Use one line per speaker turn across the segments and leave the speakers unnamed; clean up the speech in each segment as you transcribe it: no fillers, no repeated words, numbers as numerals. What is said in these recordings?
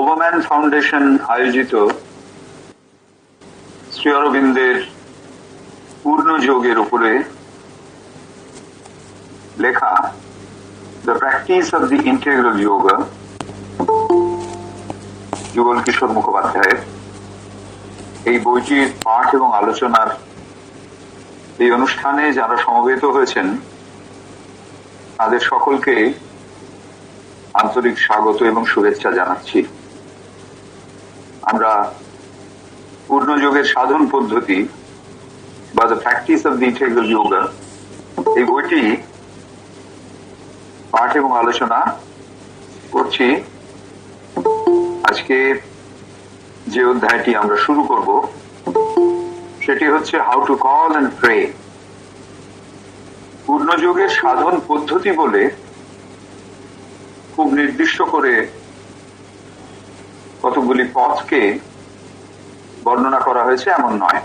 Overman foundation আয়োজিত শ্রী অরবিন্দের পূর্ণ যোগের উপরে লেখা the practice of the integral yoga যুগল কিশোর মুখোপাধ্যায়ের এই বইটির পাঠ এবং আলোচনার এই অনুষ্ঠানে যারা সমবেত হয়েছেন তাদের সকলকে আন্তরিক স্বাগত এবং শুভেচ্ছা জানাচ্ছি। আমরা পূর্ণযোগের সাধন পদ্ধতি বা the practice of the integral yoga এই বইটি পাঠ এবং আলোচনা করছি। আজকে যে অধ্যায়টি আমরা শুরু করব সেটি হচ্ছে how to call and pray. পূর্ণযোগের সাধন পদ্ধতি বলে খুব নির্দিষ্ট করে কতগুলি পথকে বর্ণনা করা হয়েছে এমন নয়।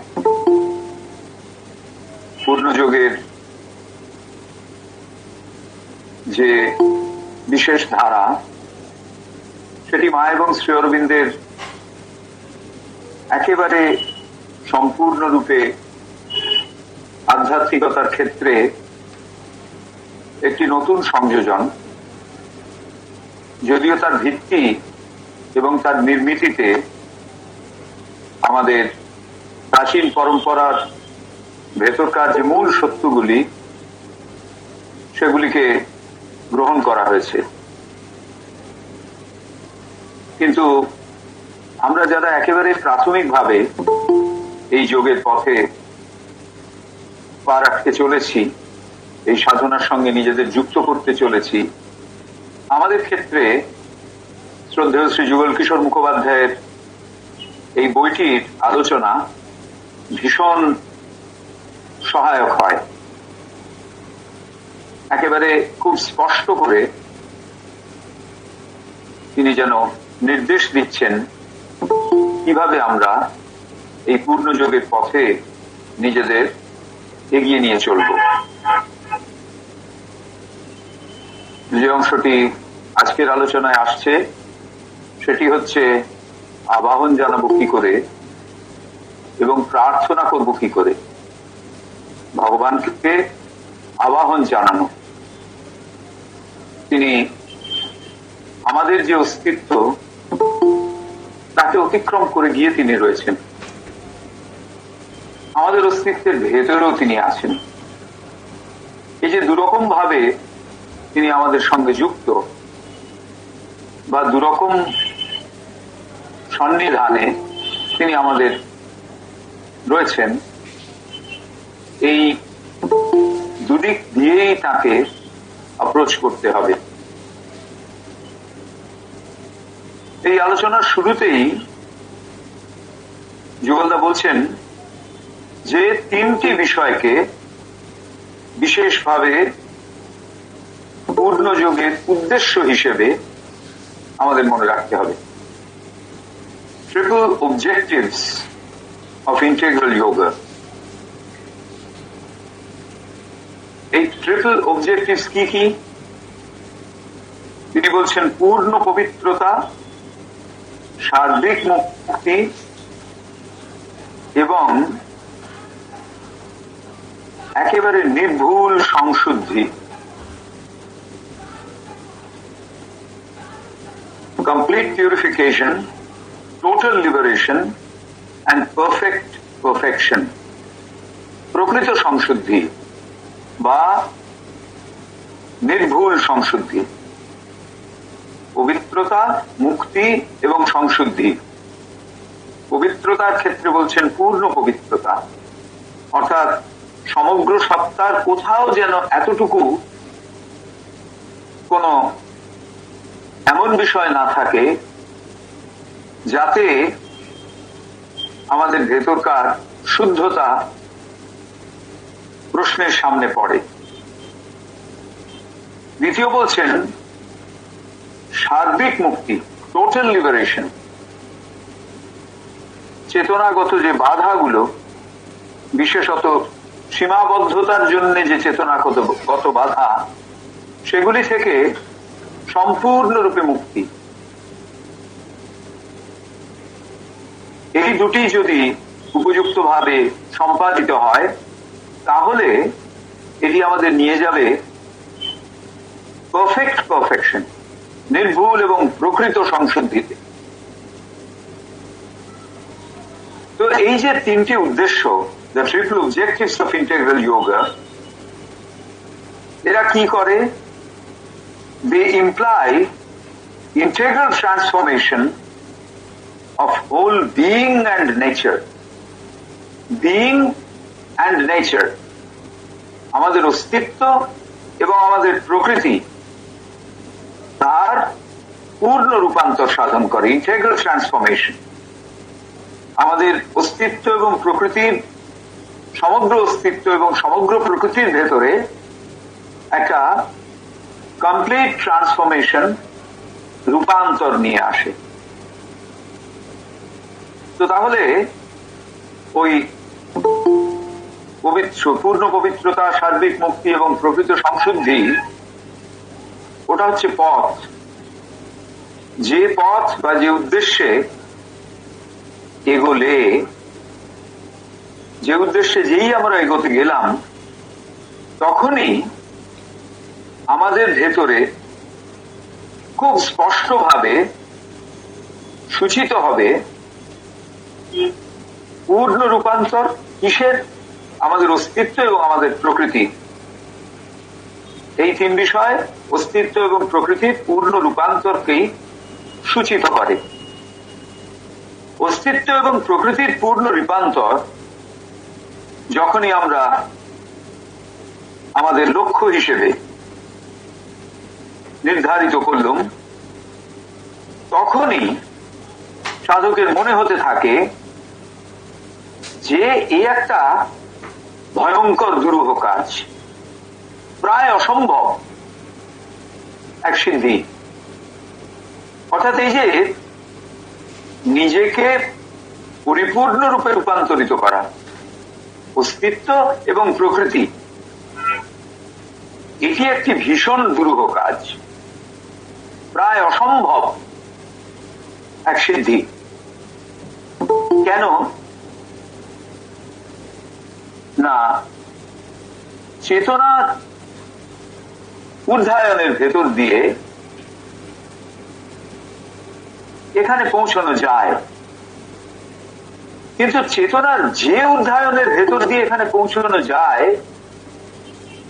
পূর্ণযোগের যে বিশেষ ধারা সেটি মা এবং শ্রী অরবিন্দের একেবারে সম্পূর্ণরূপে আধ্যাত্মিকতার ক্ষেত্রে একটি নতুন সংযোজন, যদিও তার ভিত্তি এবং তার নির্মিতিতে আমাদের প্রাচীন পরম্পরার ভেতরকার যে মূল সত্যগুলি সেগুলিকে গ্রহণ করা হয়েছে। কিন্তু আমরা যারা একেবারে প্রাথমিকভাবে এই যোগের পথে পা রাখতে চলেছি, এই সাধনার সঙ্গে নিজেদের যুক্ত করতে চলেছি, আমাদের ক্ষেত্রে শ্রদ্ধেয় শ্রী যুগল কিশোর মুখোপাধ্যায়ের এই বইটির আলোচনা ভীষণ সহায়ক হয়। একেবারে খুব স্পষ্ট করে তিনি যেন নির্দেশ দিচ্ছেন কিভাবে আমরা এই পূর্ণযোগের পথে নিজেদের এগিয়ে নিয়ে চলব। যে অংশটি আজকের আলোচনায় আসছে সেটি হচ্ছে আবাহন জানাবো কি করে এবং প্রার্থনা করব কি করে। ভগবানকে আবাহন জানানো, তিনি আমাদের যে অস্তিত্ব তাকে অতিক্রম করে গিয়ে তিনি রয়েছেন, আমাদের অস্তিত্বের ভেতরেও তিনি আছেন। এই যে দুরকম ভাবে তিনি আমাদের সঙ্গে যুক্ত বা দুরকম সন্নিধানে তিনি আমাদের রয়েছেন, এই দুদিক দিয়েই তাকে অ্যাপ্রোচ করতে হবে। এই আলোচনার শুরুতেই যুগলদা বলছেন যে তিনটি বিষয়কে বিশেষভাবে পূর্ণযোগের উদ্দেশ্য হিসেবে আমাদের মনে রাখতে হবে। Triple objectives of integral yoga. এই ট্রিপল অবজেক্টিভস কি কি? তিনি বলছেন পূর্ণ পবিত্রতা, সার্বিক মুক্তি এবং একেবারে নির্ভুল সংশুদ্ধি। Complete purification, total liberation and perfect perfection. প্রকৃত সংশুদ্ধি বা নির্ভুল সংশুদ্ধি, পবিত্রতা, মুক্তি এবং সংশুদ্ধি। পবিত্রতার ক্ষেত্রে বলছেন পূর্ণ পবিত্রতা, অর্থাৎ সমগ্র সত্তার কোথাও যেন এতটুকু কোনো এমন বিষয় না থাকে যাতে আমাদের ভেতরকার শুদ্ধতা প্রশ্নের সামনে পড়ে। দ্বিতীয় বলছেন সার্বিক মুক্তি, টোটাল লিবারেশন। চেতনাগত যে বাধাগুলো, বিশেষত সীমাবদ্ধতার জন্য যে চেতনাগত বাধা, সেগুলি থেকে সম্পূর্ণরূপে মুক্তি। এই দুটি যদি উপযুক্তভাবে সম্পাদিত হয় তাহলে এটি আমাদের নিয়ে যাবে পারফেকশন, নির্ভুল এবং প্রকৃত সংশুদ্ধিতে। তো এই যে তিনটি উদ্দেশ্য, the triple objectives of integral yoga, এরা কি করে? They imply integral transformation of whole being and nature. Being and nature, আমাদের অস্তিত্ব এবং আমাদের প্রকৃতি, তার পূর্ণ রূপান্তর সাধন করে, ইন্টিগ্রাল ট্রান্সফরমেশন। আমাদের অস্তিত্ব এবং প্রকৃতির, সমগ্র অস্তিত্ব এবং সমগ্র প্রকৃতির ভেতরে একটা কমপ্লিট ট্রান্সফরমেশন, রূপান্তর নিয়ে আসে। তো তাহলে ওই পূর্ণ পবিত্রতা, সার্বিক মুক্তি এবং প্রকৃত সংশুদ্ধি, ওটা হচ্ছে পথ। যে পথ বা যে উদ্দেশ্যে এগোলে, যে উদ্দেশ্যে যেই আমরা এগোতে গেলাম, তখনই আমাদের ভেতরে খুব স্পষ্টভাবে সূচিত হবে পূর্ণ রূপান্তর। কিসের? আমাদের অস্তিত্ব এবং আমাদের প্রকৃতি। এই তিন বিষয় অস্তিত্ব এবং প্রকৃতির পূর্ণ রূপান্তরকেই সূচিত করে। অস্তিত্ব এবং প্রকৃতির পূর্ণ রূপান্তর যখনই আমরা আমাদের লক্ষ্য হিসেবে নির্ধারিত করলাম, তখনই সাধকের মনে হতে থাকে যে এই একটা ভয়ঙ্কর দুরূহ কাজ, প্রায় অসম্ভব এক সিদ্ধি। অর্থাৎ এই যে নিজেকে পরিপূর্ণ রূপে রূপান্তরিত করা, অস্তিত্ব এবং প্রকৃতি, এটি একটি ভীষণ দুরূহ কাজ, প্রায় অসম্ভব এক সিদ্ধি। কেন না? চেতনার ঊর্ধ্বায়নের ভেতর দিয়ে এখানে পৌঁছানো যায়, কিন্তু চেতনার যে ঊর্ধ্বায়নের ভেতর দিয়ে এখানে পৌঁছানো যায়,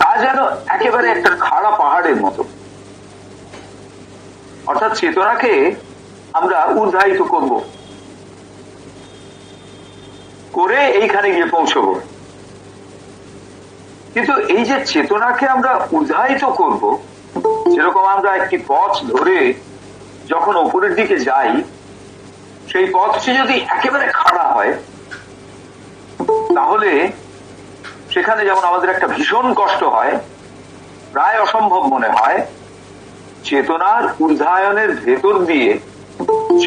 তা যেন একেবারে একটা খাড়া পাহাড়ের মতো। অর্থাৎ চেতনাকে আমরা ঊর্ধ্বায়িত করব, করে এইখানে গিয়ে পৌঁছবো। কিন্তু এই যে চেতনাকে আমরা ঊর্ধ্বায়িত করব, যেরকম আমরা একটি পথ ধরে যখন উপরের দিকে যাই, সেই পথটি যদি একেবারে খাড়া হয়, তাহলে সেখানে যেমন আমাদের একটা ভীষণ কষ্ট হয়, প্রায় অসম্ভব মনে হয়, চেতনার ঊর্ধ্বায়নের ভেতর দিয়ে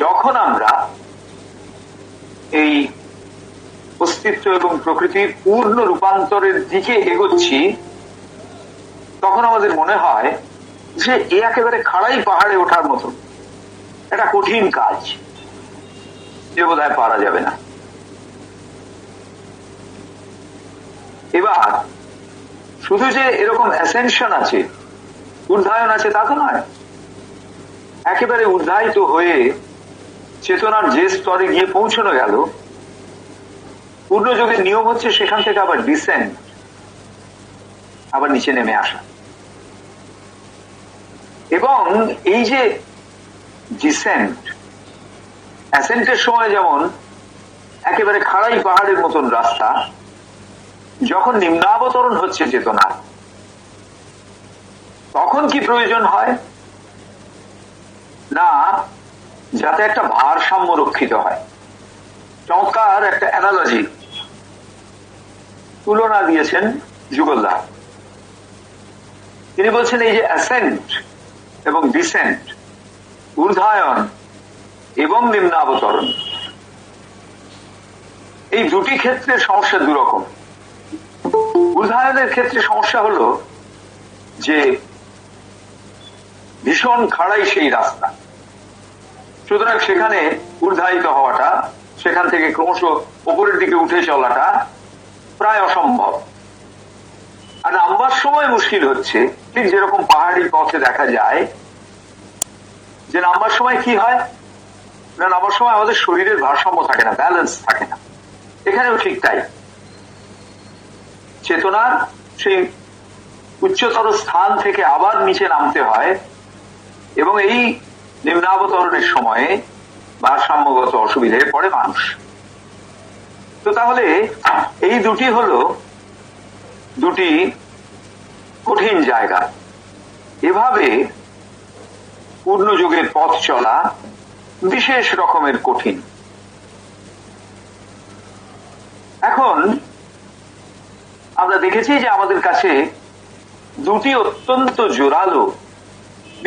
যখন আমরা এই অস্তিত্ব এবং প্রকৃতির পূর্ণ রূপান্তরের দিকে এগোচ্ছি, তখন আমাদের মনে হয় যে এ একেবারে খাড়াই পাহাড়ে ওঠার মতো একটা কঠিন কাজ, যে বোধহয় পারা যাবে না। এবার শুধু যে এরকম অ্যাসেনশন আছে, ঊর্ধ্বায়ন আছে, তা তো নয়। একেবারে ঊর্ধ্বায়িত হয়ে চেতনার যে স্তরে গিয়ে পৌঁছানো গেল, পূর্ণযোগের নিয়ম হচ্ছে সেখান থেকে আবার ডিসেন্ট, আবার নিচে নেমে আসা। এবং এই যে ডিসেন্ট, অ্যাসেন্টের সময় যেমন একেবারে খাড়াই পাহাড়ের মতন রাস্তা, যখন নিম্নাবতরণ হচ্ছে চেতনা, তখন কি প্রয়োজন হয় না, যাতে একটা ভারসাম্য রক্ষিত হয়। চমৎকার একটা অ্যানালজি, তুলনা দিয়েছেন যুগলদা। তিনি বলছেন এই যে অ্যাসেন্ট এবং ডিসেন্ট, ঊর্ধ্বায়ন এবং নিম্নাবতরণ, এই দুটি ক্ষেত্রে সমস্যা দুরকম। ঊর্ধ্বায়নের ক্ষেত্রে সমস্যা হলো যে ভীষণ খাড়াই সেই রাস্তা, সুতরাং সেখানে ঊর্ধ্বায়িত হওয়াটা সেখান থেকে ক্রমশ উপরের দিকে উঠে চলাটা প্রায় অসম্ভব। আর নামবার সময় মুশকিল হচ্ছে, ঠিক যেরকম পাহাড়ি পথে দেখা যায় যে নামবার সময় কি হয় না, নামবার সময় আমাদের শরীরের ভারসাম্য থাকে না, ব্যালেন্স থাকে না। এখানেও ঠিক তাই, চেতনার সেই উচ্চতর স্থান থেকে আবার নিচে নামতে হয়, এবং এই নিম্নাবতরণের সময়ে ভারসাম্যগত অসুবিধায় পড়ে মানুষ। তো তাহলে এই দুটি হলো দুটি কঠিন জায়গা। এভাবে পূর্ণযোগের পথ চলা বিশেষ রকমের কঠিন। এখন আমরা দেখেছি যে আমাদের কাছে দুটি অত্যন্ত জোরালো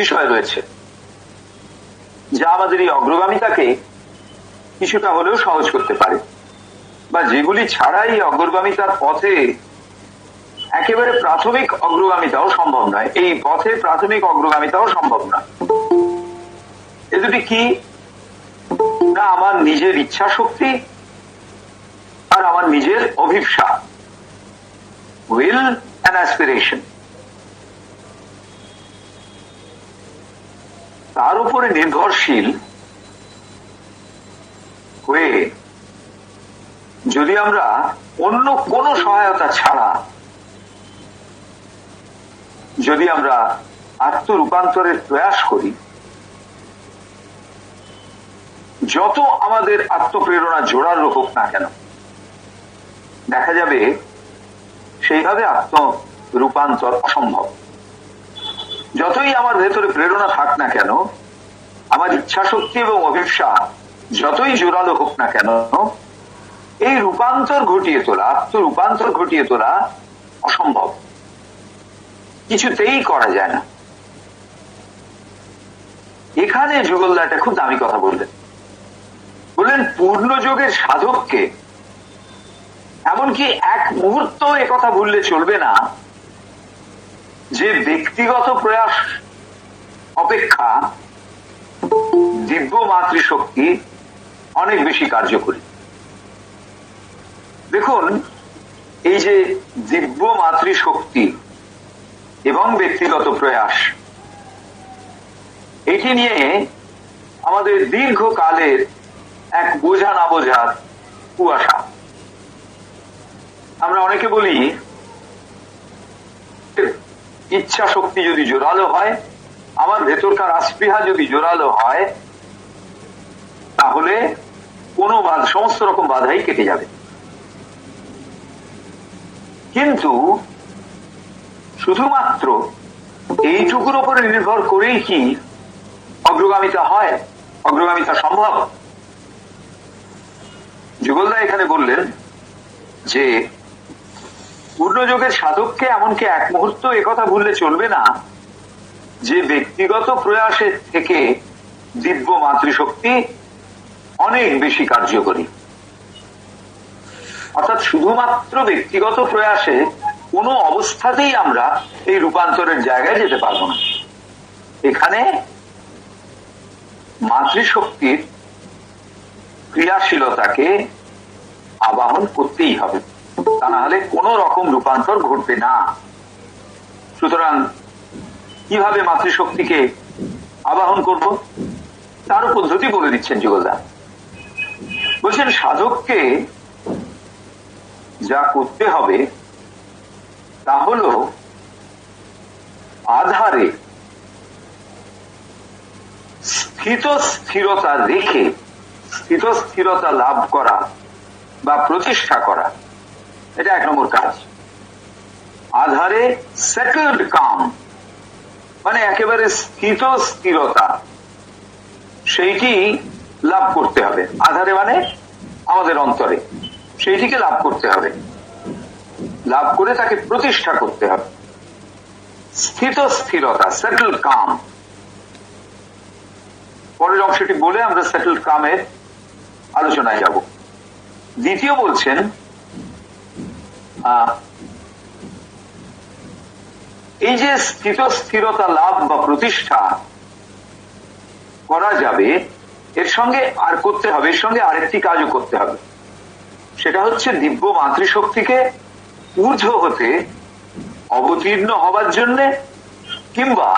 বিষয় রয়েছে, যা আমাদের এই অগ্রগামিতাকে কিছুটা হলেও সহজ করতে পারে, বা যেগুলি ছাড়াই অগ্রগামিতার পথে একেবারে প্রাথমিক অগ্রগামিতাও সম্ভব নয়, এই পথে প্রাথমিক অগ্রগামিতাও সম্ভব নয়। এ দুটি কি না, আমার নিজের ইচ্ছা শক্তি আর আমার নিজের অভিপ্সা, উইল অ্যান্ড অ্যাসপিরেশন। তার উপরে নির্ভরশীল হয়ে যদি আমরা অন্য কোন সহায়তা ছাড়া যদি আমরা আত্মরূপান্তরের প্রয়াস করি, যত আমাদের আত্মপ্রেরণা জোরালো হোক না কেন, দেখা যাবে সেইভাবে আত্মরূপান্তর অসম্ভব। যতই আমার ভেতরে প্রেরণা থাক না কেন, আমার ইচ্ছা শক্তি এবং অভিপ্সা যতই জোরালো হোক না কেন, এই রূপান্তর ঘটিয়ে তোলা, আত্মরূপান্তর ঘটিয়ে তোলা অসম্ভব, কিছুতেই করা যায় না। এখানে যুগলদা একটা খুব দামি কথা বললেন, পূর্ণযোগের সাধককে এমনকি এক মুহূর্ত একথা ভুললে চলবে না যে ব্যক্তিগত প্রয়াস অপেক্ষা দিব্য মাতৃশক্তি অনেক বেশি কার্যকরী। দেখুন, এই যে দিব্য মাতৃশক্তি এবং ব্যক্তিগত প্রয়াস, এটি নিয়ে আমাদের দীর্ঘকালের এক বোঝা না বোঝার কুয়াশা। আমরা অনেকে বলি ইচ্ছা শক্তি যদি জোরালো হয়, আমার ভেতরকার আস্পৃহা যদি জোরালো হয়, তাহলে কোনো সমস্ত রকম বাধাই কেটে যাবে। কিন্তু শুধুমাত্র এইটুকুর উপরে নির্ভর করেই কি অগ্রগামিতা হয়, অগ্রগামিতা সম্ভব? যুগলদা এখানে বললেন যে পূর্ণযোগের সাধককে এমনকি এক মুহূর্ত একথা ভুললে চলবে না যে ব্যক্তিগত প্রয়াসের থেকে দিব্য মাতৃশক্তি অনেক বেশি কার্যকরী। অর্থাৎ শুধুমাত্র ব্যক্তিগত প্রয়াসে কোনো অবস্থাতেই আমরা এই রূপান্তরের জায়গায় যেতে পারবো না। এখানে মাতৃশক্তির ক্রিয়াশীলতাকে আবাহন করতেই হবে, তা না হলে কোন রকম রূপান্তর ঘটবে না। সুতরাং কিভাবে মাতৃশক্তিকে আবাহন করব তারও পদ্ধতি বলে দিচ্ছেন যুগলদা। বলছেন সাধককে যা করতে হবে তা হল আধারে স্থিরতা রেখে স্থিরতা লাভ করা বা প্রতিষ্ঠা করা, এটা এক নম্বর কাজ। আধারে সেটেলড কাম মানে একেবারে স্থিরতা, সেইটি লাভ করতে হবে। আধারে মানে আমাদের অন্তরে, সেইটিকে লাভ করতে হবে, লাভ করে তাকে প্রতিষ্ঠা করতে হবে। স্থিরতা, সেটেলড কাম। পরের অংশটি বলে আমরা সেটেলড কামের আলোচনায় যাব। দ্বিতীয় বলছেন এই যে স্থিরতা লাভ বা প্রতিষ্ঠা করা যাবে, এর সঙ্গে আর করতে হবে, এর সঙ্গে আরেকটি কাজও করতে হবে, সেটা হচ্ছে দিব্য মাতৃশক্তিকে ঊর্ধ্ব হতে অবতীর্ণ হবার জন্যে কিংবা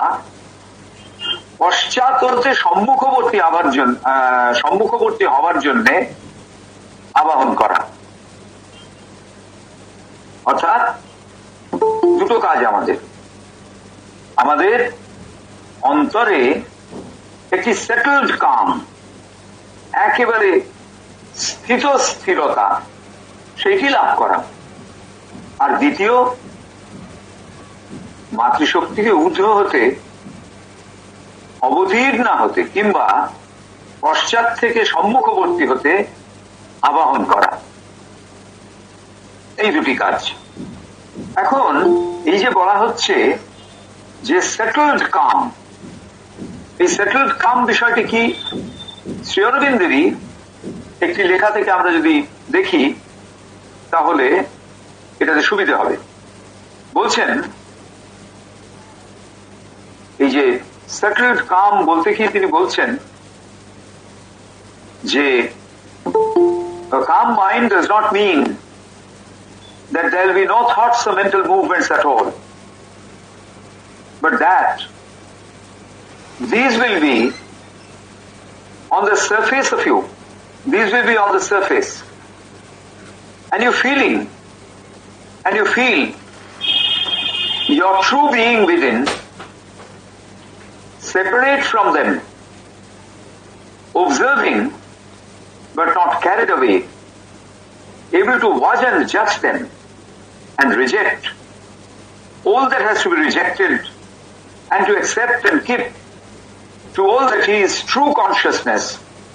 পশ্চাৎ হতে সম্মুখবর্তী হবার জন্য আবাহন করা। অর্থাৎ দুটো কাজ আমাদের অন্তরে একটি সেটেলড কাম, একেবারে স্থিরতা সেইটি লাভ করা, আর দ্বিতীয় মাতৃশক্তিকে ঊর্ধ্ব হতে অবতীর্ণ হতে কিংবা পশ্চাৎ থেকে সম্মুখবর্তী হতে আবাহন করা, এই দুটি কাজ। এখন এই যে বলা হচ্ছে যে সেটেলড কাম, এই সেটেলড কাম বিষয়টি কি? শ্রী অরবিন্দেরই একটি লেখা থেকে আমরা যদি দেখি তাহলে এটাতে সুবিধা হবে। বলছেন এই যে সেটেলড কাম বলতে কি তিনি বলছেন যে a calm mind does not mean that there will be no thoughts or mental movements at all, but that these will be on the surface of you. These will be on the surface. And you feel your true being within, separate from them, observing but not carried away, able to watch and judge them and reject all that has to be rejected and to accept and keep to all that is true consciousness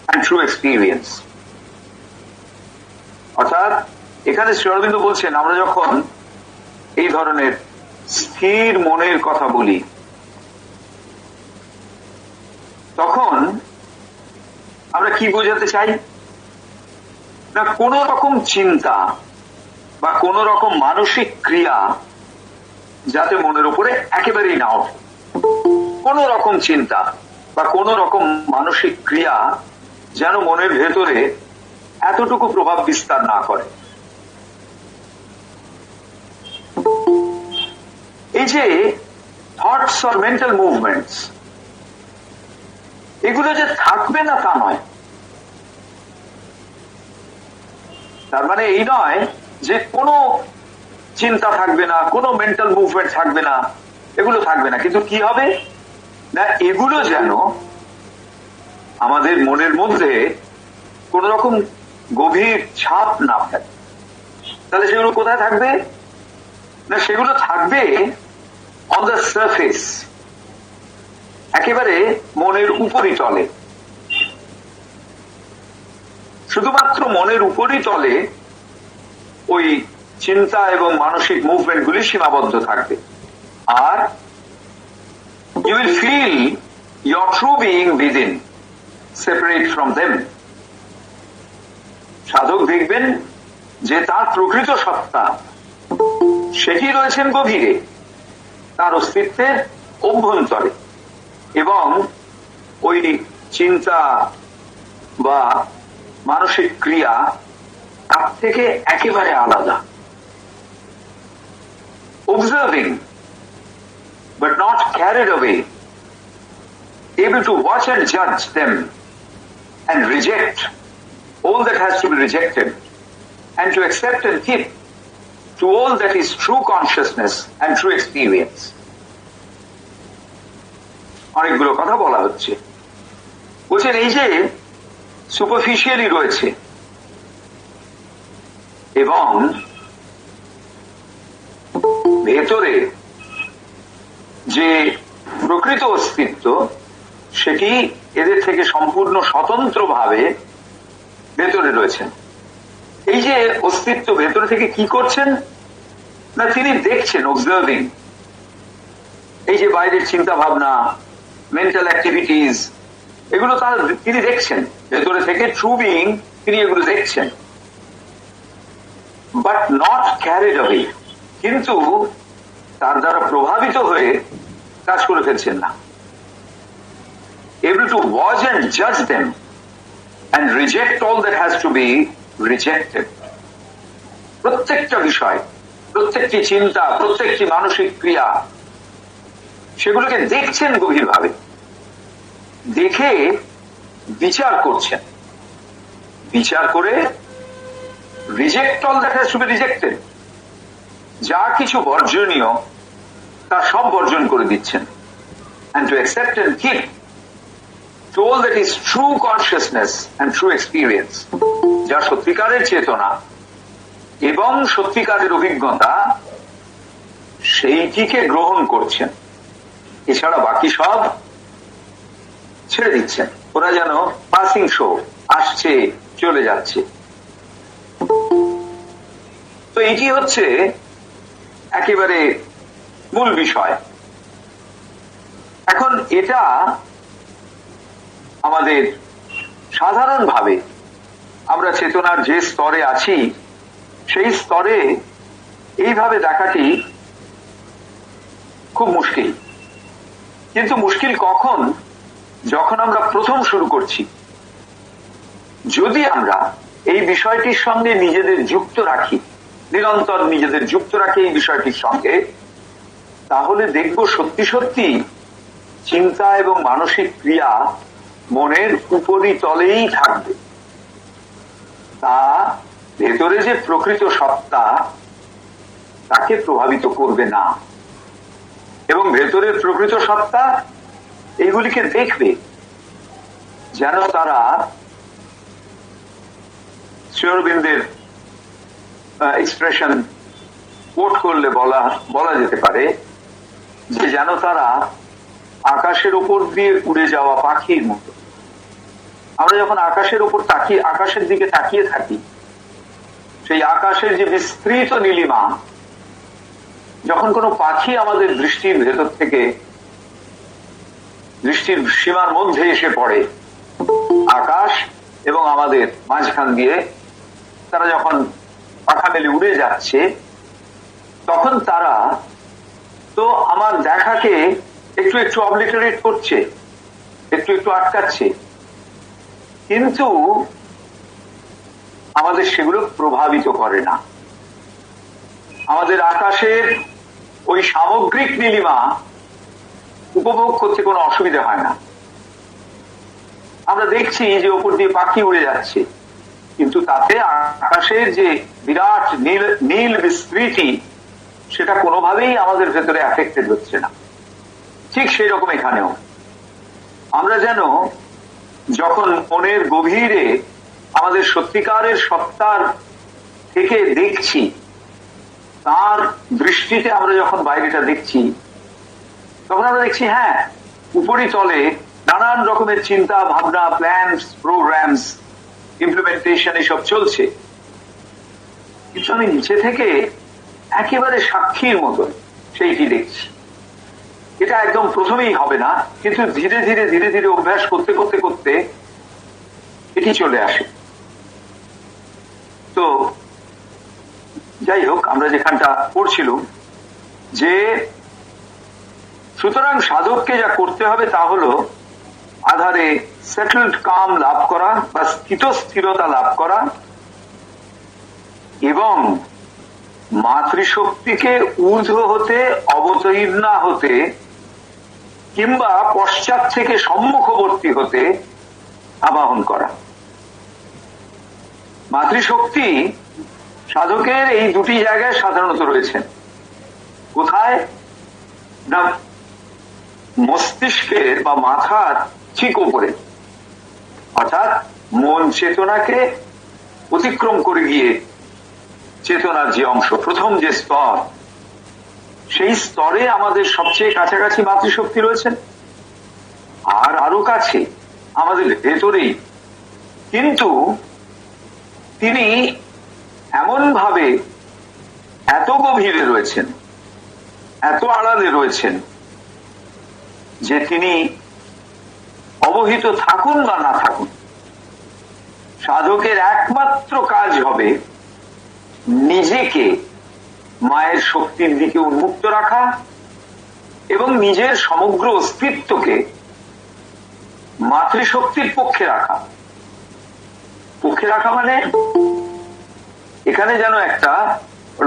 and true experience. অর্থাৎ এখানে শ্রী অরবিন্দ বলছেন আমরা যখন এই ধরনের স্থির মনের কথা বলি তখন আমরা কি বোঝাতে চাই না, কোন রকম চিন্তা বা কোন রকম মানসিক ক্রিয়া যাতে মনের উপরে একেবারেই না ওঠে, কোন রকম চিন্তা বা কোন রকম মানসিক ক্রিয়া যেন মনের ভেতরে এতটুকু প্রভাব বিস্তার না করে। এই যে থটস অর মেন্টাল মুভমেন্টস, এগুলো যে থাকবে না তা নয়। তার মানে এই নয় যে কোনো চিন্তা থাকবে না, কোনো মেন্টাল মুভমেন্ট থাকবে না, এগুলো থাকবে না, কিন্তু কি হবে না এগুলো যেন আমাদের মনের মধ্যে কোন রকম গভীর ছাপ না ফেলে। তাহলে সেগুলো কোথায় থাকবে না, সেগুলো থাকবে অন দ্য সারফেস, একেবারে মনের উপরই তলে। শুধুমাত্র মনের উপরই তলে ওই চিন্তা এবং মানসিক মুভমেন্ট গুলি সীমাবদ্ধ থাকবে। আর you will feel your true being within, separate from them. সাধক দেখবেন যে তার প্রকৃত সত্তা সেটি রয়েছেন গভীরে, তার অস্তিত্বের অভ্যন্তরে, এবং ওই চিন্তা বা মানসিক ক্রিয়া তার থেকে একেবারে আলাদা। Observing but not carried away, able to watch and judge them and reject all that has to be rejected and to accept and keep to all that is true consciousness and true experience. অনেকগুলো কথা বলা হচ্ছে। বলছেন এই যে superficially রয়েছে এবং ভেতরে যে প্রকৃত অস্তিত্ব সেটি এদের থেকে সম্পূর্ণ স্বতন্ত্রভাবে ভেতরে রয়েছেন। এই যে অস্তিত্ব ভেতরে থেকে কি করছেন না, তিনি দেখছেন, অবজার্ভিং, এই যে বাইরের চিন্তা ভাবনা, মেন্টাল অ্যাক্টিভিটিস, এগুলো তিনি দেখছেন ভেতরে থেকে, ট্রু বিইং তিনি এগুলো দেখছেন, বাট নট ক্যারিড অ্যাওয়ে, কিন্তু তার দ্বারা প্রভাবিত হয়ে কাজ করে ফেলছেন না। এবল টু ওয়াচ অ্যান্ড জাজ them, and reject all that has to be rejected. প্রত্যেকটা বিষয়, প্রত্যেকটি চিন্তা, প্রত্যেকটি মানসিক ক্রিয়া, সেগুলোকে দেখছেন গভীরভাবে, দেখে বিচার করছেন, বিচার করে reject all that has to be rejected, যা কিছু বর্জনীয় তা সব বর্জন করে দিচ্ছেন, and to accept and keep to all that is true consciousness and true experience, যা সত্যিকারের চেতনা এবং সত্যিকারের অভিজ্ঞতা, সেইটিকে গ্রহণ করছেন। এছাড়া বাকি সব ছেড়ে দিচ্ছেন, ওরা যেন পাসিং শো, আসছে চলে যাচ্ছে। তো এটি হচ্ছে একেবারে মূল বিষয়। এখন এটা আমাদের সাধারণভাবে আমরা চেতনার যে স্তরে আছি সেই স্তরে এইভাবে দেখাটি খুব মুশকিল। কিন্তু মুশকিল কখন? যখন আমরা প্রথম শুরু করছি। যদি আমরা এই বিষয়টির সঙ্গে নিজেদের যুক্ত রাখি, নিরন্তর নিজেদের যুক্ত রাখি এই বিষয়টির সঙ্গে, তাহলে দেখব সত্যি সত্যি চিন্তা এবং মানসিক ক্রিয়া মনের উপরিতলেই থাকবে। তা ভেতরে যে প্রকৃত সত্তা তাকে প্রভাবিত করবে না, এবং ভেতরের প্রকৃত সত্তা এইগুলিকে দেখবে যেন তারা শ্রী অরবিন্দের এক্সপ্রেশন কোট করলে বলা যেতে পারে যে যেন তারা আকাশের উপর দিয়ে উড়ে যাওয়া পাখির মতো। আমরা যখন আকাশের উপর আকাশের দিকে তাকিয়ে থাকি, সেই আকাশের যে বিস্তৃত নীলিমা, যখন কোনো পাখি আমাদের দৃষ্টির ভেতর থেকে দৃষ্টির সীমার মধ্যে এসে পড়ে, আকাশ এবং আমাদের মাঝখান দিয়ে তারা যখন পাখা মেলে উড়ে যাচ্ছে, তখন তারা তো আমার দেখাকে একটু একটু অবলিটারেট করছে, একটু একটু আটকাচ্ছে, কিন্তু আমাদের সেগুলো প্রভাবিত করে না। আমাদের আকাশের ওই সামগ্রিক নীলিমা উপভোগ করতে কোনো অসুবিধা হয় না। আমরা দেখছি যে ওপর দিয়ে পাখি উড়ে যাচ্ছে, কিন্তু তাতে আকাশের যে বিরাট নীল বিস্তৃতি, সেটা কোনোভাবেই আমাদের ভেতরে অ্যাফেক্টেড হচ্ছে না। ঠিক সেই রকম এখানেও আমরা যেন যখন মনের গভীরে আমাদের সত্যিকারের সত্তার থেকে দেখছি, তার দৃষ্টিতে আমরা যখন বাইরেটা দেখছি, তখন আমরা দেখছি হ্যাঁ, উপরিতলে নানান রকমের চিন্তা ভাবনা, প্ল্যানস, প্রোগ্রামস, ইমপ্লিমেন্টেশন এসব চলছে, কিন্তু আমি নিচে থেকে একেবারে সাক্ষীর মতন সেইটি দেখছি। এটা একদম প্রথমেই হবে না, কিন্তু ধীরে ধীরে ধীরে ধীরে অভ্যাস করতে করতে করতে এটি চলে আসে। তো যাই হোক, আমরা যেখানটা পড়ছিলাম যে সুতরাং সাধককে যা করতে হবে তা হলো আধারে সেটেলড কাম লাভ করা বা স্থিরতা লাভ করা, এবং মাতৃশক্তিকে ঊর্ধ্ব হতে অবতীর্ণা হতে কিংবা পশ্চাৎ থেকে সম্মুখবর্তী হতে আবাহন করা। মাতৃশক্তি সাধকের এই দুটি জায়গায় সাধারণত রয়েছেন। কোথায় না মস্তিষ্কের বা মাথার ঠিক উপরে, অর্থাৎ মন চেতনাকে অতিক্রম করে গিয়ে চেতনার যে অংশ, প্রথম যে স্তর, সেই স্তরে আমাদের সবচেয়ে কাছাকাছি মাতৃশক্তি রয়েছেন, আর আরো কাছে আমাদের ভেতরেই। কিন্তু তিনি এমন ভাবে এত গভীরে রয়েছেন, এত আড়ালে রয়েছেন যে তিনি অবহিত থাকুন বা না থাকুন, সাধকের একমাত্র কাজ হবে নিজেকে মায়ের শক্তির দিকে উন্মুক্ত রাখা এবং নিজের সমগ্র অস্তিত্বকে মাতৃশক্তির পক্ষে রাখা। পক্ষে রাখা মানে এখানে যেন একটা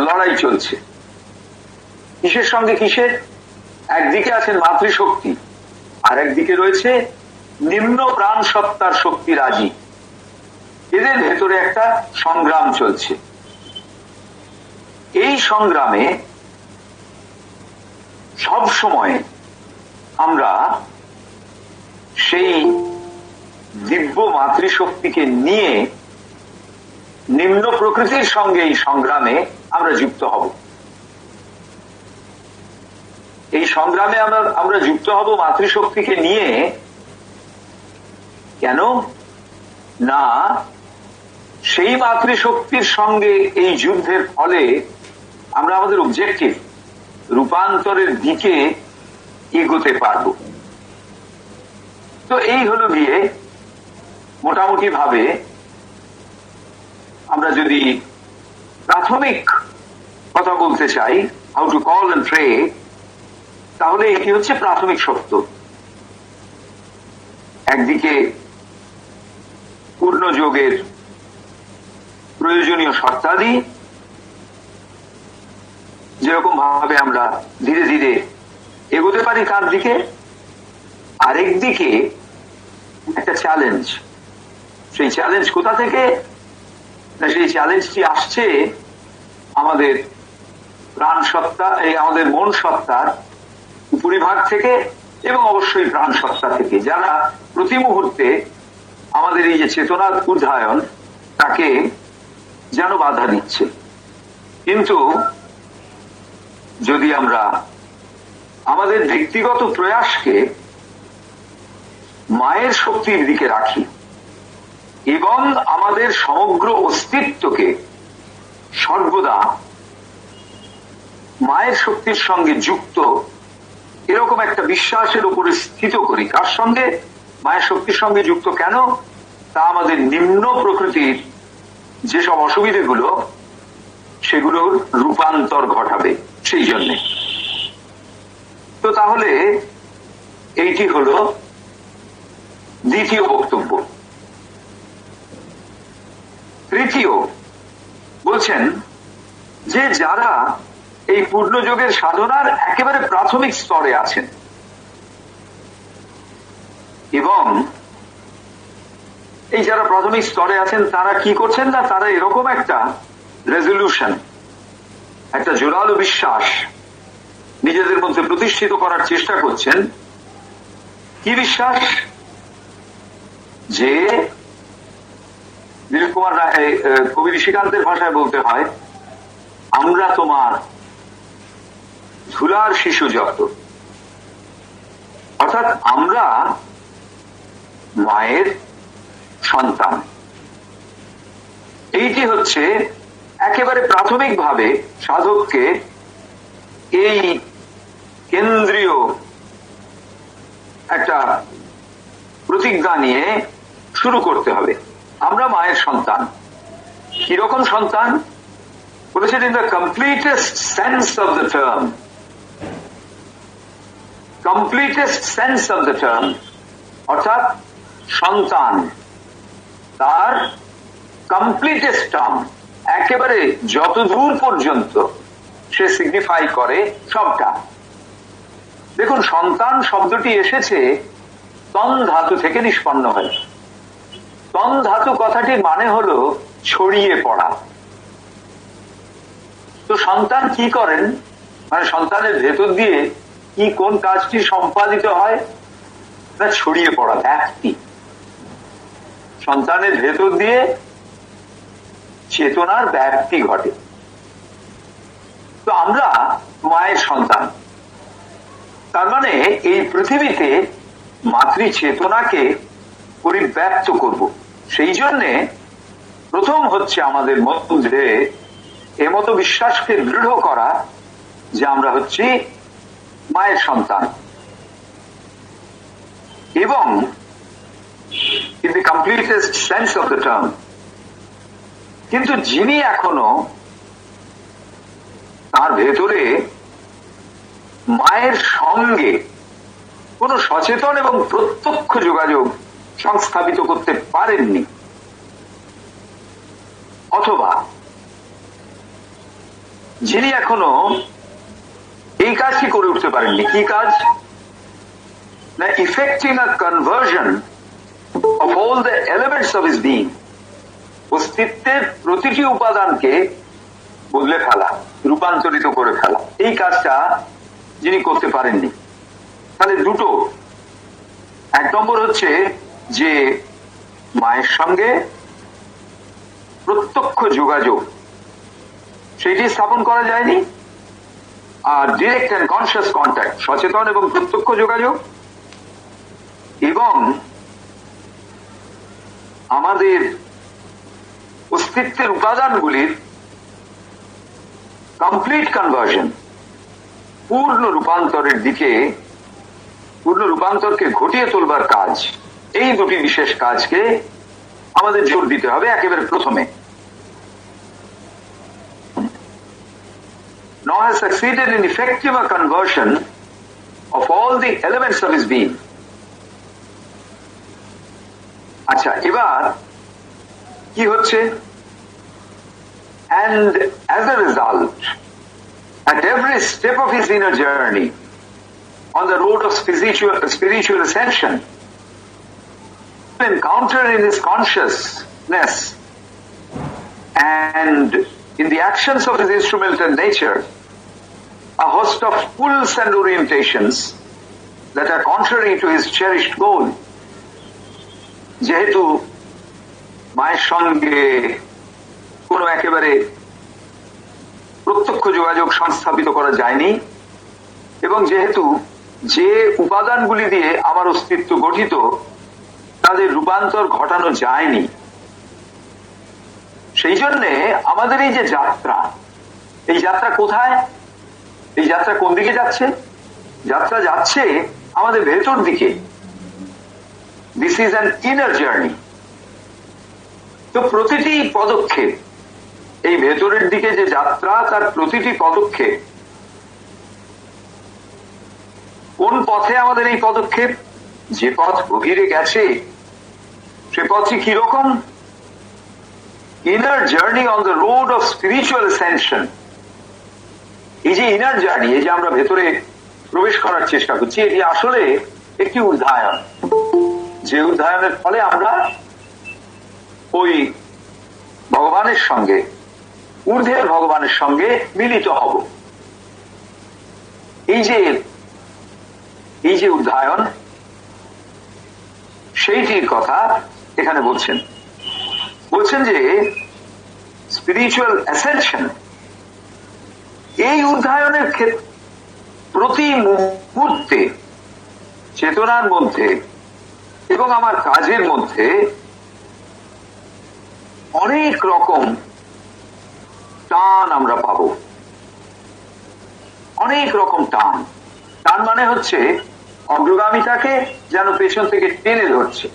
লড়াই চলছে। কিসের সঙ্গে কিসের? একদিকে আছেন মাতৃশক্তি, আর একদিকে রয়েছে নিম্ন প্রাণ সত্তার শক্তি রাজি। এদের ভেতরে একটা সংগ্রাম চলছে। এই সংগ্রামে সব সময় আমরা সেই দিব্য মাতৃশক্তিকে নিয়ে নিম্ন প্রকৃতির সঙ্গে এই সংগ্রামে আমরা যুক্ত হব। এই সংগ্রামে আমরা যুক্ত হব মাতৃশক্তিকে নিয়ে। কেন না, সেই মাতৃশক্তির সঙ্গে এই যুদ্ধের ফলে আমরা আমাদের অবজেক্টিভ রূপান্তরের দিকে এগোতে পারব। তো এই হলো গিয়ে মোটামুটি ভাবে আমরা যদি প্রাথমিক কথা বলতে চাই, how to call and pray, তাহলে এটি হচ্ছে প্রাথমিক সত্য। একদিকে পূর্ণযোগের প্রয়োজনীয় শর্তাদি, যেরকম ভাবে আমরা ধীরে ধীরে এগোতে পারি তার দিকে, আরেকদিকে একটা চ্যালেঞ্জ। সেই চ্যালেঞ্জ কোথা থেকে? না, সেই চ্যালেঞ্জটি আসছে আমাদের প্রাণ সত্তা, এই আমাদের মন সত্তার উপরিভাগ থেকে এবং অবশ্যই প্রাণ সত্তা থেকে, যারা প্রতি মুহূর্তে আমাদের এই যে চেতনার উদ্ধায়ন তাকে যেন বাধা দিচ্ছে। কিন্তু যদি আমরা আমাদের ব্যক্তিগত প্রয়াসকে মায়ের শক্তির দিকে রাখি এবং আমাদের সমগ্র অস্তিত্বকে সর্বদা মায়ের শক্তির সঙ্গে যুক্ত এরকম একটা বিশ্বাসের উপরে স্থিত করি। কার সঙ্গে? মায়ের শক্তির সঙ্গে যুক্ত। কেন? তা আমাদের নিম্ন প্রকৃতির যেসব অসুবিধেগুলো সেগুলোর রূপান্তর ঘটাবে সেই জন্যে। তো তাহলে এইটি হলো দ্বিতীয় বক্তব্য। তৃতীয় বলছেন যে যারা এই পূর্ণযোগের সাধনার একেবারে প্রাথমিক স্তরে আছেন এবং এই যারা প্রাথমিক স্তরে আছেন তারা কি করছেন না, তারা এরকম একটা রেজলিউশন, একটা জোরালো বিশ্বাস নিজেদের মধ্যে প্রতিষ্ঠিত করার চেষ্টা করছেন। কি বিশ্বাস? যে দিলীপ কুমার রায়, কবি ঋষিকান্তের ভাষায় বলতে হয়, আমরা তোমার ধুলার শিশু যত। অর্থাৎ আমরা মায়ের সন্তান। এইটি হচ্ছে একেবারে প্রাথমিকভাবে সাধককে এই কেন্দ্রীয় একটা প্রতিজ্ঞা নিয়ে শুরু করতে হবে। আমরা মায়ের সন্তান। কিরকম সন্তান? বলেছেন in the completest sense of the term. Completest sense of the term অর্থাৎ সন্তান তার কমপ্লিটেস্ট টার্ম, একেবারে যতদূর পর্যন্ত সে সিগনিফাই করে সবটা। দেখুন, সন্তান শব্দটি এসেছে তন ধাতু থেকে নিষ্পন্ন হয়। তন ধাতু কথাটির মানে হলো ছড়িয়ে পড়া। তো সন্তান কি করেন? মানে সন্তানের ভেতর দিয়ে কি কোন কাজটি সম্পাদিত হয়? না, ছড়িয়ে পড়া, ব্যাপ্তি। সন্তানের ভেতর দিয়ে চেতনার ব্যাপ্তি ঘটে। তো আমরা মায়ের সন্তান, তার মানে এই পৃথিবীতে মাতৃ চেতনাকে পরিব্যাপ্ত করব। সেই জন্যে প্রথম হচ্ছে আমাদের মধ্যে এমতো বিশ্বাসকে দৃঢ় করা যে আমরা হচ্ছি মায়ের সন্তান এবং in the completest sense of the term। কিন্তু যিনি এখনো তার ভেতরে মায়ের সঙ্গে কোন সচেতন এবং প্রত্যক্ষ যোগাযোগ সংস্থাপিত করতে পারেননি, অথবা যিনি এখনো এই কাজটি করে উঠতে পারেননি, কি কাজ না, effecting a conversion of all the elements of his being, অস্তিত্বের প্রতিটি উপাদানকে বদলে ফেলা, রূপান্তরিত করে ফেলা, এই কাজটা যিনি করতে পারেননি। তাহলে দুটো, এক নম্বর হচ্ছে যে মায়ের সঙ্গে প্রত্যক্ষ যোগাযোগ সেটি স্থাপন করা যায়নি, আর ডিরেক্ট অ্যান্ড কনসিয়াস কন্ট্যাক্ট, সচেতন এবং প্রত্যক্ষ যোগাযোগ, এবং আমাদের অস্তিত্বের উপাদানগুলির কমপ্লিট কনভার্সন, পূর্ণ রূপান্তরের দিকে, পূর্ণ রূপান্তরকে ঘটিয়ে তোলবার কাজ, এই দুটি বিশেষ কাজকে আমাদের জোর দিতে হবে একেবারে প্রথমে। Noah has succeeded in effecting a conversion of all the elements of his being. আচ্ছা, এবার কি হচ্ছে? And as a result, at every step of his inner journey on the road of spiritual ascension, encounter in his consciousness and in the actions of his instrumental nature a host of pulls and orientations that are contrary to his cherished goal. যেহেতু মায়ের সঙ্গে কোনো একেবারে প্রত্যক্ষ যোগাযোগ সংস্থাপিত করা যায়নি, এবং যেহেতু যে উপাদানগুলি দিয়ে আমার অস্তিত্ব গঠিত তাদের রূপান্তর ঘটানো যায়নি, সেই জন্যে আমাদের এই যে যাত্রা, এই যাত্রা কোথায়, এই যাত্রা কোন দিকে যাচ্ছে? যাত্রা যাচ্ছে আমাদের ভেতর দিকে। This is an inner journey. তো প্রতিটি পদক্ষেপ, এই ভেতরের দিকে যে যাত্রা, তার প্রতিটি পদক্ষেপ, কোন পথে আমাদের এই পদক্ষেপ? যে পথ গভীরে গেছে সে পথটি কিরকম? Inner journey on the road of spiritual Ascension. এই যে ইনার জার্নি, এই যে আমরা ভেতরে প্রবেশ করার চেষ্টা করছি, এটি আসলে একটি অধ্যায়ন, যে অধ্যায়নের ফলে আমরা ওই ভগবানের সঙ্গে, ঊর্ধ্বের ভগবানের সঙ্গে মিলিত হব। এই যে অধ্যায়ন, সেইটির কথা এখানে বলছেন যে স্পিরিচুয়াল অ্যাসেনশন, এই অধ্যায়নের ক্ষেত্রে প্রতি মুহূর্তে চেতনার মধ্যে এবং আমার কাজের মধ্যে অনেক রকম টান আমরা পাবো, অনেক রকম টান। টান মানে হচ্ছে অগ্রগামিতাকে যেন পেছন থেকে টেনে ধরছে,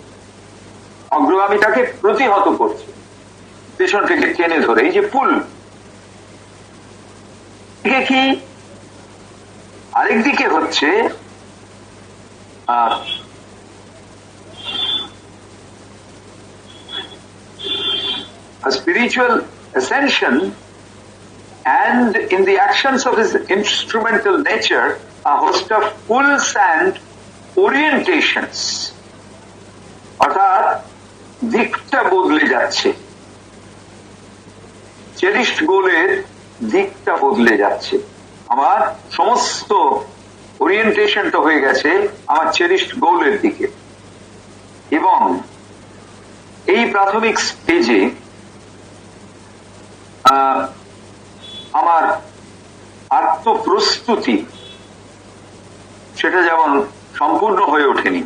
অগ্রগামিতাকে প্রতিহত করছে, পেছন থেকে টেনে ধরে, এই যে পুল। কি আরেকদিকে হচ্ছে a spiritual ascension, and in the actions of his instrumental nature a host of pulls and orientations, অর্থাৎ দিকটা বদলে যাচ্ছে, চেরিশড গোলের দিকটা বদলে যাচ্ছে। আমার সমস্ত ওরিয়েন্টেশনটা হয়ে গেছে আমার চেরিশড গোলের দিকে। এবং এই প্রাথমিক স্টেজে আমার আত্মপ্রস্তুতি সেটা যেমন সম্পূর্ণ হয়ে ওঠেনি।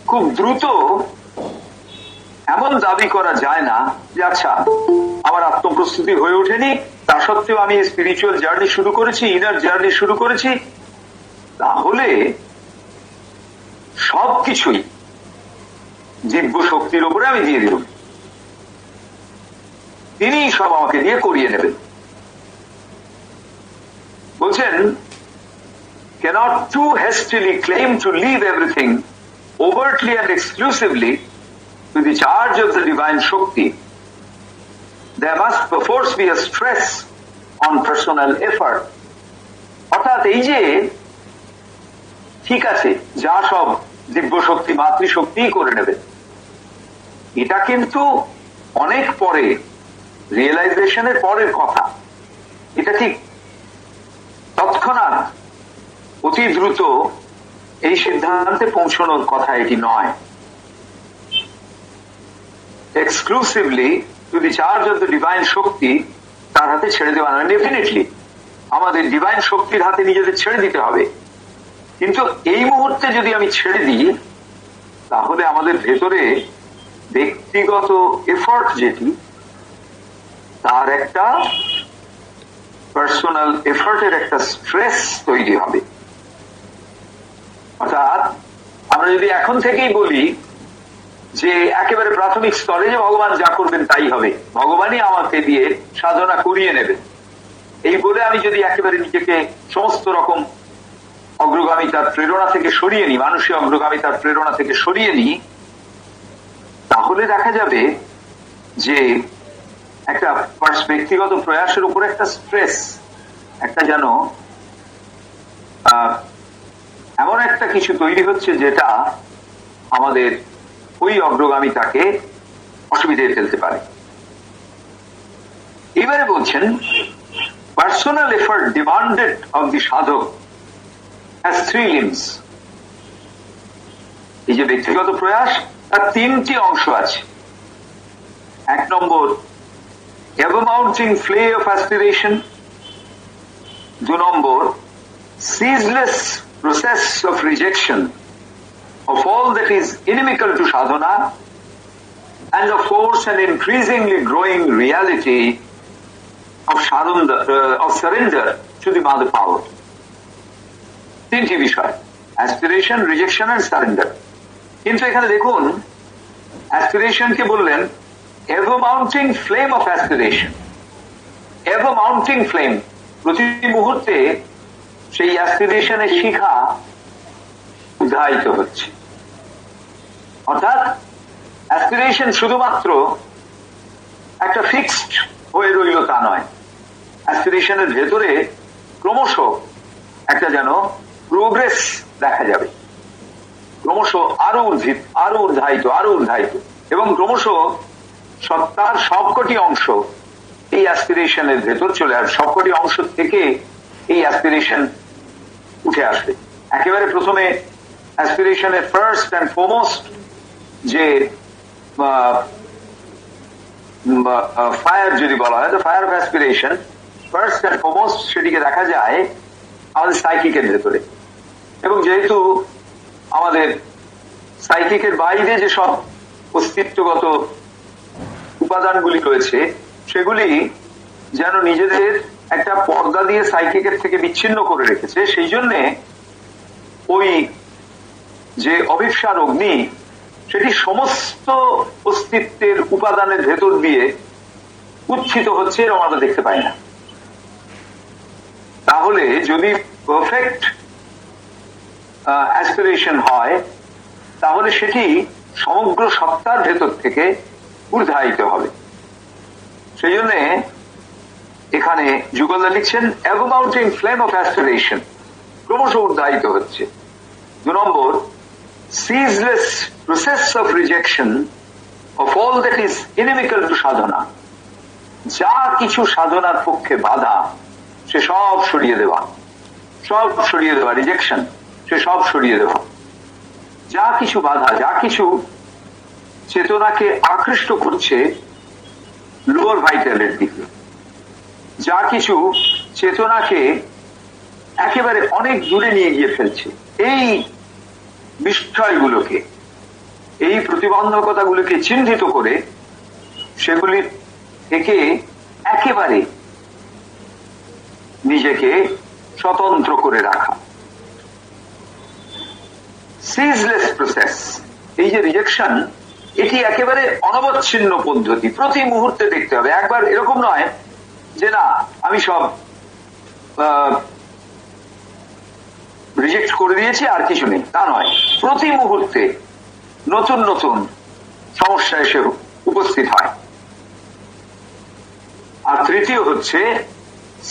খুব দ্রুত এমন দাবি করা যায় না যে আচ্ছা আমার আত্মপ্রস্তুতি হয়ে ওঠেনি, তা সত্ত্বেও আমি স্পিরিচুয়াল জার্নি শুরু করেছি, ইনার জার্নি শুরু করেছি, তাহলে সবকিছুই দিব্য শক্তির উপরে আমি দিয়ে দিলাম, তিনি সব আমাকে দিয়ে করিয়ে নেবেন। বলছেন, cannot too hastily claim to leave everything overtly and exclusively to the charge of the divine Shakti, there must perforce be a stress on personal effort. অর্থাৎ এই যে ঠিক আছে যা সব দিব্য শক্তি মাতৃশক্তি করে নেবে, এটা কিন্তু অনেক পরে, রিয়েলাইজেশনের পরের কথা। এটা ঠিক তৎক্ষণাৎ অতি দ্রুত এই সিদ্ধান্তে পৌঁছানোর কথা এটি নয়। Exclusively to the charge of the divine shakti তার হাতে ছেড়ে দেওয়া নয়। ডেফিনেটলি আমাদের ডিভাইন শক্তির হাতে নিজেদের ছেড়ে দিতে হবে, কিন্তু এই মুহূর্তে যদি আমি ছেড়ে দিই তাহলে আমাদের ভেতরে ব্যক্তিগত এফোর্ট যেটি, তার একটা পার্সোনাল এফোর্টের একটা স্ট্রেস তৈরি হবে। অর্থাৎ আমরা যদি এখন থেকেই বলি যে একেবারে প্রাথমিক স্তরে যে ভগবান যা করবেন তাই হবে, ভগবানই আমাকে দিয়ে সাধনা করিয়ে নেবেন, এই বলে আমি যদি একেবারে নিজেকে সমস্ত রকম অগ্রগামিতার প্রেরণা থেকে সরিয়ে নিই, মানুষের অগ্রগামিতার প্রেরণা থেকে সরিয়ে নিই, তাহলে দেখা যাবে যে একটা ব্যক্তিগত প্রয়াসের উপর একটা স্ট্রেস, একটা যেন এমন একটা কিছু তৈরি হচ্ছে যেটা আমাদের ওই অগ্রগামিতাকে অসুবিধায় ফেলতে পারে। এবারে বলছেন personal effort demanded of the সাধক হ্যাজ থ্রি লিম্বস। এই যে ব্যক্তিগত প্রয়াস তার তিনটি অংশ আছে। এক নম্বর, ever-mounting flame of aspiration. 2 number, ceaseless process of rejection of all that is inimical to sadhana, and of course an increasingly growing reality of surrender to the mother power. তিনটি বিষয়, অ্যাসপিরেশন, রিজেকশন এন্ড সারেন্ডার। কিন্তু এখানে দেখুন অ্যাসপিরেশনকে বললেন ever mounting flame of aspiration, ever mounting flame, প্রতি মুহূর্তে সেই অ্যাসপিরেশনের শিখা উদ্ধারিত হচ্ছে। অর্থাৎ অ্যাসপিরেশন শুধুমাত্র একটা ফিক্সড হয়ে রইল তা নয়, অ্যাসপিরেশনের ভেতরে ক্রমশ একটা যেন প্রোগ্রেস দেখা যাবে, ক্রমশ আরো ঊর্ধ্বায়িত এবং ক্রমশ সত্তার সবকটি অংশ এই অ্যাসপিরেশনের ভেতর চলে আসবে, সবকটি অংশ থেকে এই অ্যাসপিরেশন উঠে আসবে। একেবারে প্রথমে অ্যাসপিরেশনের ফার্স্ট অ্যান্ড ফরমোস্ট যে ফায়ার যদি বলা হয়, fire of aspiration first and foremost সেটিকে দেখা যায় আমাদের সাইকিকের ভেতরে। এবং যেহেতু আমাদের সাইকিকের বাইরে যে সব অস্তিত্বগত উপাদানগুলি রয়েছে সেগুলি যেন নিজেদের একটা পর্দা দিয়ে সাইকিকের থেকে বিচ্ছিন্ন করে রেখেছে, সেই জন্যে ওই যে অভিপ্সার অগ্নি সেটি সমস্ত অস্তিত্বের উপাদানের ভেতর দিয়ে উচ্ছিত হচ্ছে, এরকম আমরা দেখতে পাই না। তাহলে যদি পারফেক্ট অ্যাসপিরেশন হয় তাহলে সেটি সমগ্র সত্তার ভেতর থেকে ঊর্ধ্বায়িত হবে। সেই জন্য এখানে যুগলদা লিখছেন ever mounting flame of aspiration, ক্রমশ ঊর্ধ্বায়িত হচ্ছে। 2 নম্বর, ceaseless process of rejection of all that is inimical to sadhana, যা কিছু সাধনার পক্ষে বাধা সে সব সরিয়ে দেওয়া, রিজেকশন সে সব সরিয়ে দেওয়া। যা কিছু বাধা, যা কিছু চেতনাকে আকৃষ্ট করছে লোয়ার ভাইটালের দিকে, যা কিছু চেতনাকে একেবারে অনেক দূরে নিয়ে গিয়ে ফেলছে, এই বিষয়গুলোকে, এই প্রতিবন্ধকতাগুলোকে চিহ্নিত করে সেগুলির থেকে একেবারে নিজেকে স্বতন্ত্র করে রাখা। সিজলেস প্রসেস, এই যে রিজেকশন, এটি একেবারে অনবচ্ছিন্ন পদ্ধতি, প্রতি মুহূর্তে দেখতে হবে। একবার এরকম নয় যে না আমি সব রিজেক্ট করে দিয়েছি আর কিছু নেই, তা নয়। প্রতি মুহূর্তে নতুন নতুন সমস্যা এসে উপস্থিত হয়। আর তৃতীয় হচ্ছে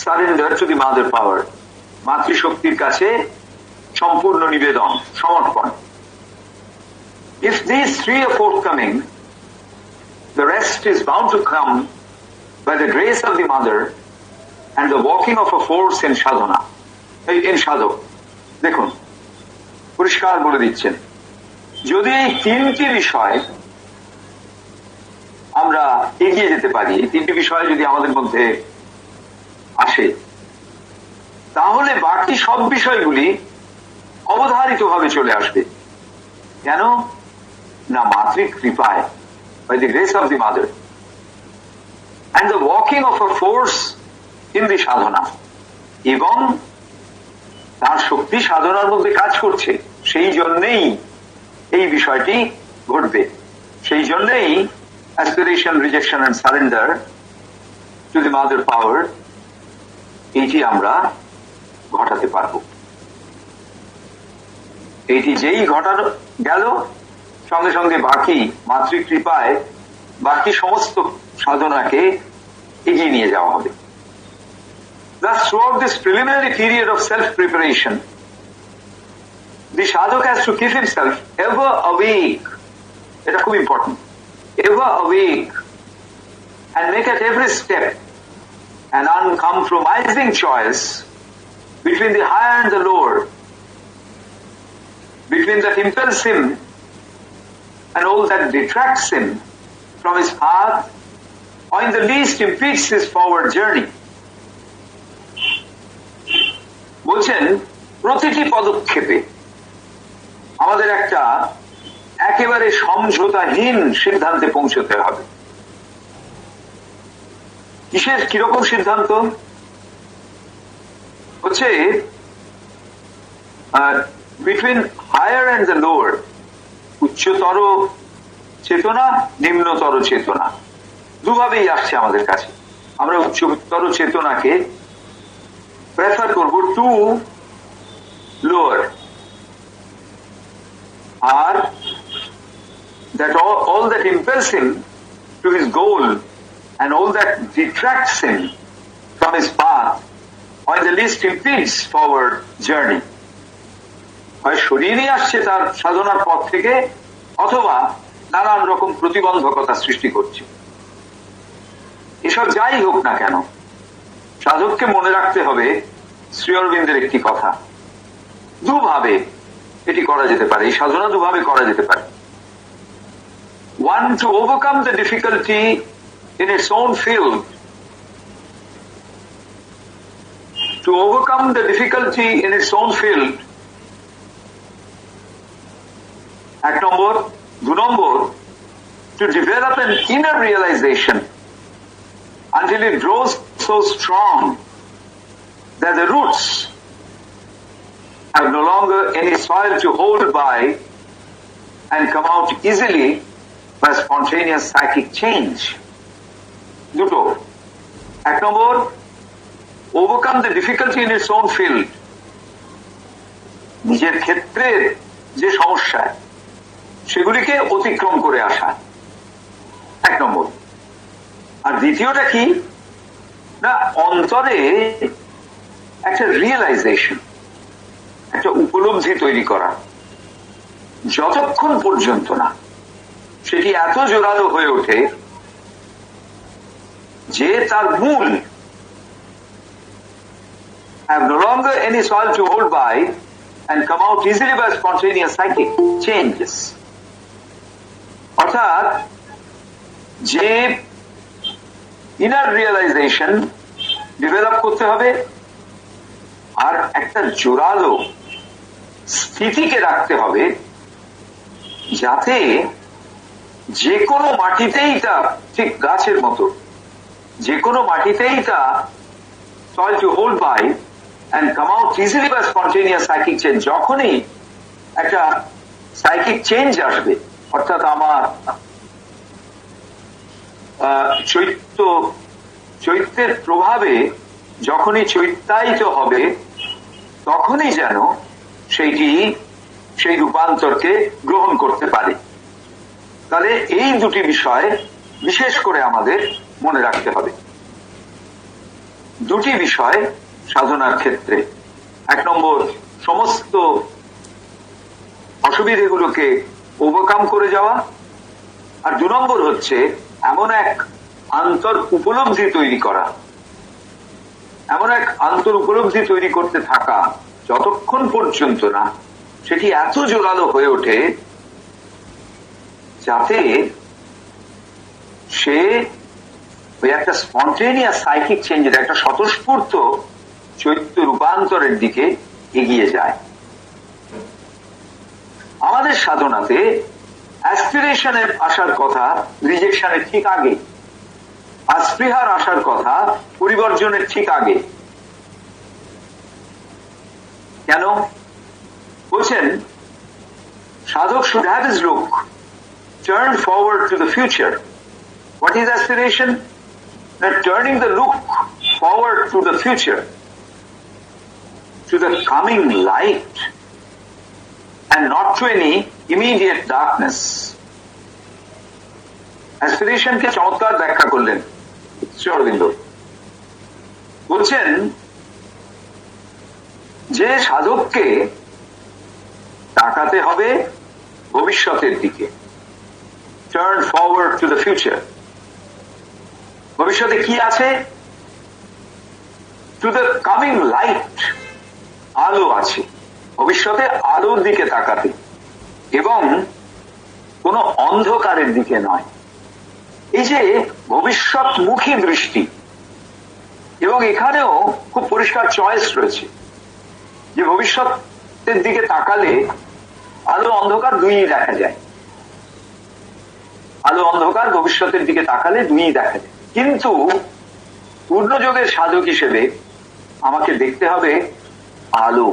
সারেন্ডার টু দি মাদার পাওয়ার, মাতৃশক্তির কাছে সম্পূর্ণ নিবেদন, সমর্পণ। If these three are forthcoming, the rest is bound to come by the grace of the mother and the walking of a force in sadhana, in sadhak. দেখুন, পরিষ্কার বলে দিচ্ছেন, যদি এই তিনটি বিষয় আমরা এগিয়ে যেতে পারি, এই তিনটি বিষয় যদি আমাদের মধ্যে আসে, তাহলে বাকি সব বিষয়গুলি অবধারিতভাবে চলে আসবে। কেন না? মাতৃ কৃপায়, by the grace of the mother and the walking of a force in the sadhana, এবং তার শক্তি সাধনার মধ্যে কাজ করছে, সেই জন্যেই এই বিষয়টি ঘটবে। সেই জন্যেই aspiration, rejection and surrender to the Mother power, এইটি আমরা ঘটাতে পারব। এইটি যেই ঘটানো গেল, সঙ্গে সঙ্গে বাকি মাতৃকৃপায় বাকি সমস্ত সাধনাকে এগিয়ে নিয়ে যাওয়া হবে। Thus, throughout this preliminary period of self-preparation, the sadhak has to keep himself ever awake. It's very important. Ever awake, and make at every step an uncompromising choice between the higher and the lower, between that impels him and all that detracts him from his path, or in the least impedes his forward journey. বলছেন, প্রতিটি পদক্ষেপে আমাদের একটা একেবারে সমঝোতাহীন সিদ্ধান্তে পৌঁছতে হবে। কিসের কিরকম সিদ্ধান্ত? হচ্ছে between higher and the lower, উচ্চতর চেতনা, নিম্নতর চেতনা, দুভাবেই আসছে আমাদের কাছে। আমরা উচ্চতর চেতনাকে প্রেফার করব টু লোয়ার, আর that all that impels him to his goal and all that detracts him from his path, or in the least impedes forward journey, হয় সরিয়ে নিয়ে আসছে তার সাধনার পথ থেকে, অথবা নানান রকম প্রতিবন্ধকতা সৃষ্টি করছে। এসব যাই হোক না কেন, সাধককে মনে রাখতে হবে শ্রী অরবিন্দের একটি কথা, দুভাবে এটি করা যেতে পারে, এই সাধনা দুভাবে করা যেতে পারে। One, to overcome the difficulty in its own field. To overcome the difficulty in its own field. এক নম্বর। দু নম্বর, to develop an inner realization until it grows so strong that the roots have no longer any soil to hold by and come out easily by spontaneous psychic change. দুটো। এক নম্বর, overcome the difficulty in its own field, নিজের ক্ষেত্রের যে সমস্যা সেগুলিকে অতিক্রম করে আসা, এক নম্বর। আর দ্বিতীয়টা কি না, অন্তরে একটা রিয়েলাইজেশন, একটা উপলব্ধি তৈরি করা, যতক্ষণ পর্যন্ত না সেটি এত জোরালো হয়ে ওঠে যে তার মূল have no longer any soil to hold by and come out easily by spontaneous psychic changes. অর্থাৎ যে ইনার রিয়েলাইজেশন ডেভেলপ করতে হবে, আর একটা জোরালো স্থিতিকে রাখতে হবে, যাতে যে কোনো মাটিতেই তা, ঠিক গাছের মতো, যে কোনো মাটিতেই তা soil to hold by and come out easily by spontaneous psychic change. যখনই একটা সাইকিক চেঞ্জ আসবে, অর্থাৎ আমার চৈত্যের প্রভাবে যখনই চৈত্যায়িত হবে, তখনই যেন সেইটি সেই রূপান্তরকে গ্রহণ করতে পারে। তাহলে এই দুটি বিষয় বিশেষ করে আমাদের মনে রাখতে হবে। দুটি বিষয় সাধনার ক্ষেত্রে। এক নম্বর, সমস্ত অসুবিধাগুলোকে ওভারকাম করে যাওয়া, আর 2 নম্বর হচ্ছে এমন এক আন্তর উপলব্ধি তৈরি করা, এমন এক আন্তর উপলব্ধি তৈরি করতে থাকা যতক্ষণ পর্যন্ত না সেটি এত জোরালো হয়ে ওঠে যাতে সে ওই একটা স্পন্টেনিয়াস সাইকিক চেঞ্জের, একটা স্বতঃস্ফূর্ত চৈত্য রূপান্তরের দিকে এগিয়ে যায়। আমাদের সাধনাতে অ্যাসপিরেশনের আসার কথা রিজেকশনের ঠিক আগে, अस्पृहार आसार कथा परिवर्जনের ঠিক আগে। কেন বলছেন? সাধক should have his look turned forward to the future. What is aspiration? That turning the look forward to the future, to the coming light, and not to any immediate darkness. Aspiration কে চমৎকার ব্যাখ্যা করলেন শ্রী অরবিন্দ। বলছেন যে সাধককে তাকাতে হবে ভবিষ্যতের দিকে, turn forward to the future. ভবিষ্যতে কি আছে? টু দ্য কামিং লাইট, আলো আছে, ভবিষ্যতে আলোর দিকে তাকাতে, এবং কোন অন্ধকারের দিকে নয়। এই যে ভবিষ্যৎমুখী দৃষ্টি, এবং এখানেও খুব পরিষ্কার চয়েস রয়েছে যে ভবিষ্যতের দিকে তাকালে আলো অন্ধকার দুই দেখা যায়, আলো অন্ধকার ভবিষ্যতের দিকে তাকালে দুই দেখা যায়। কিন্তু পূর্ণযোগের সাধক হিসেবে আমাকে দেখতে হবে আলো,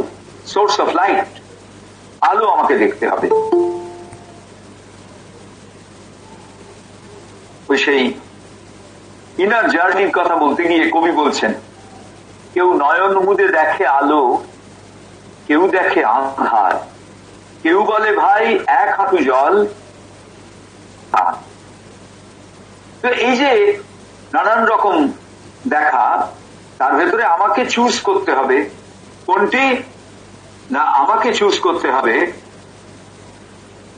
সোর্স অফ লাইট, আলো আমাকে দেখতে হবে। ওই সেই ইনার জার্নির কথা বলতে গিয়ে কবি বলছেন, কেউ নয়ন মুদে দেখে আলো, কেউ দেখে আঁধার, কেউ বলে ভাই এক হাঁটু জল। তো এই যে নানান রকম দেখা, তার ভেতরে আমাকে চুজ করতে হবে কোনটি, না আমাকে চুজ করতে হবে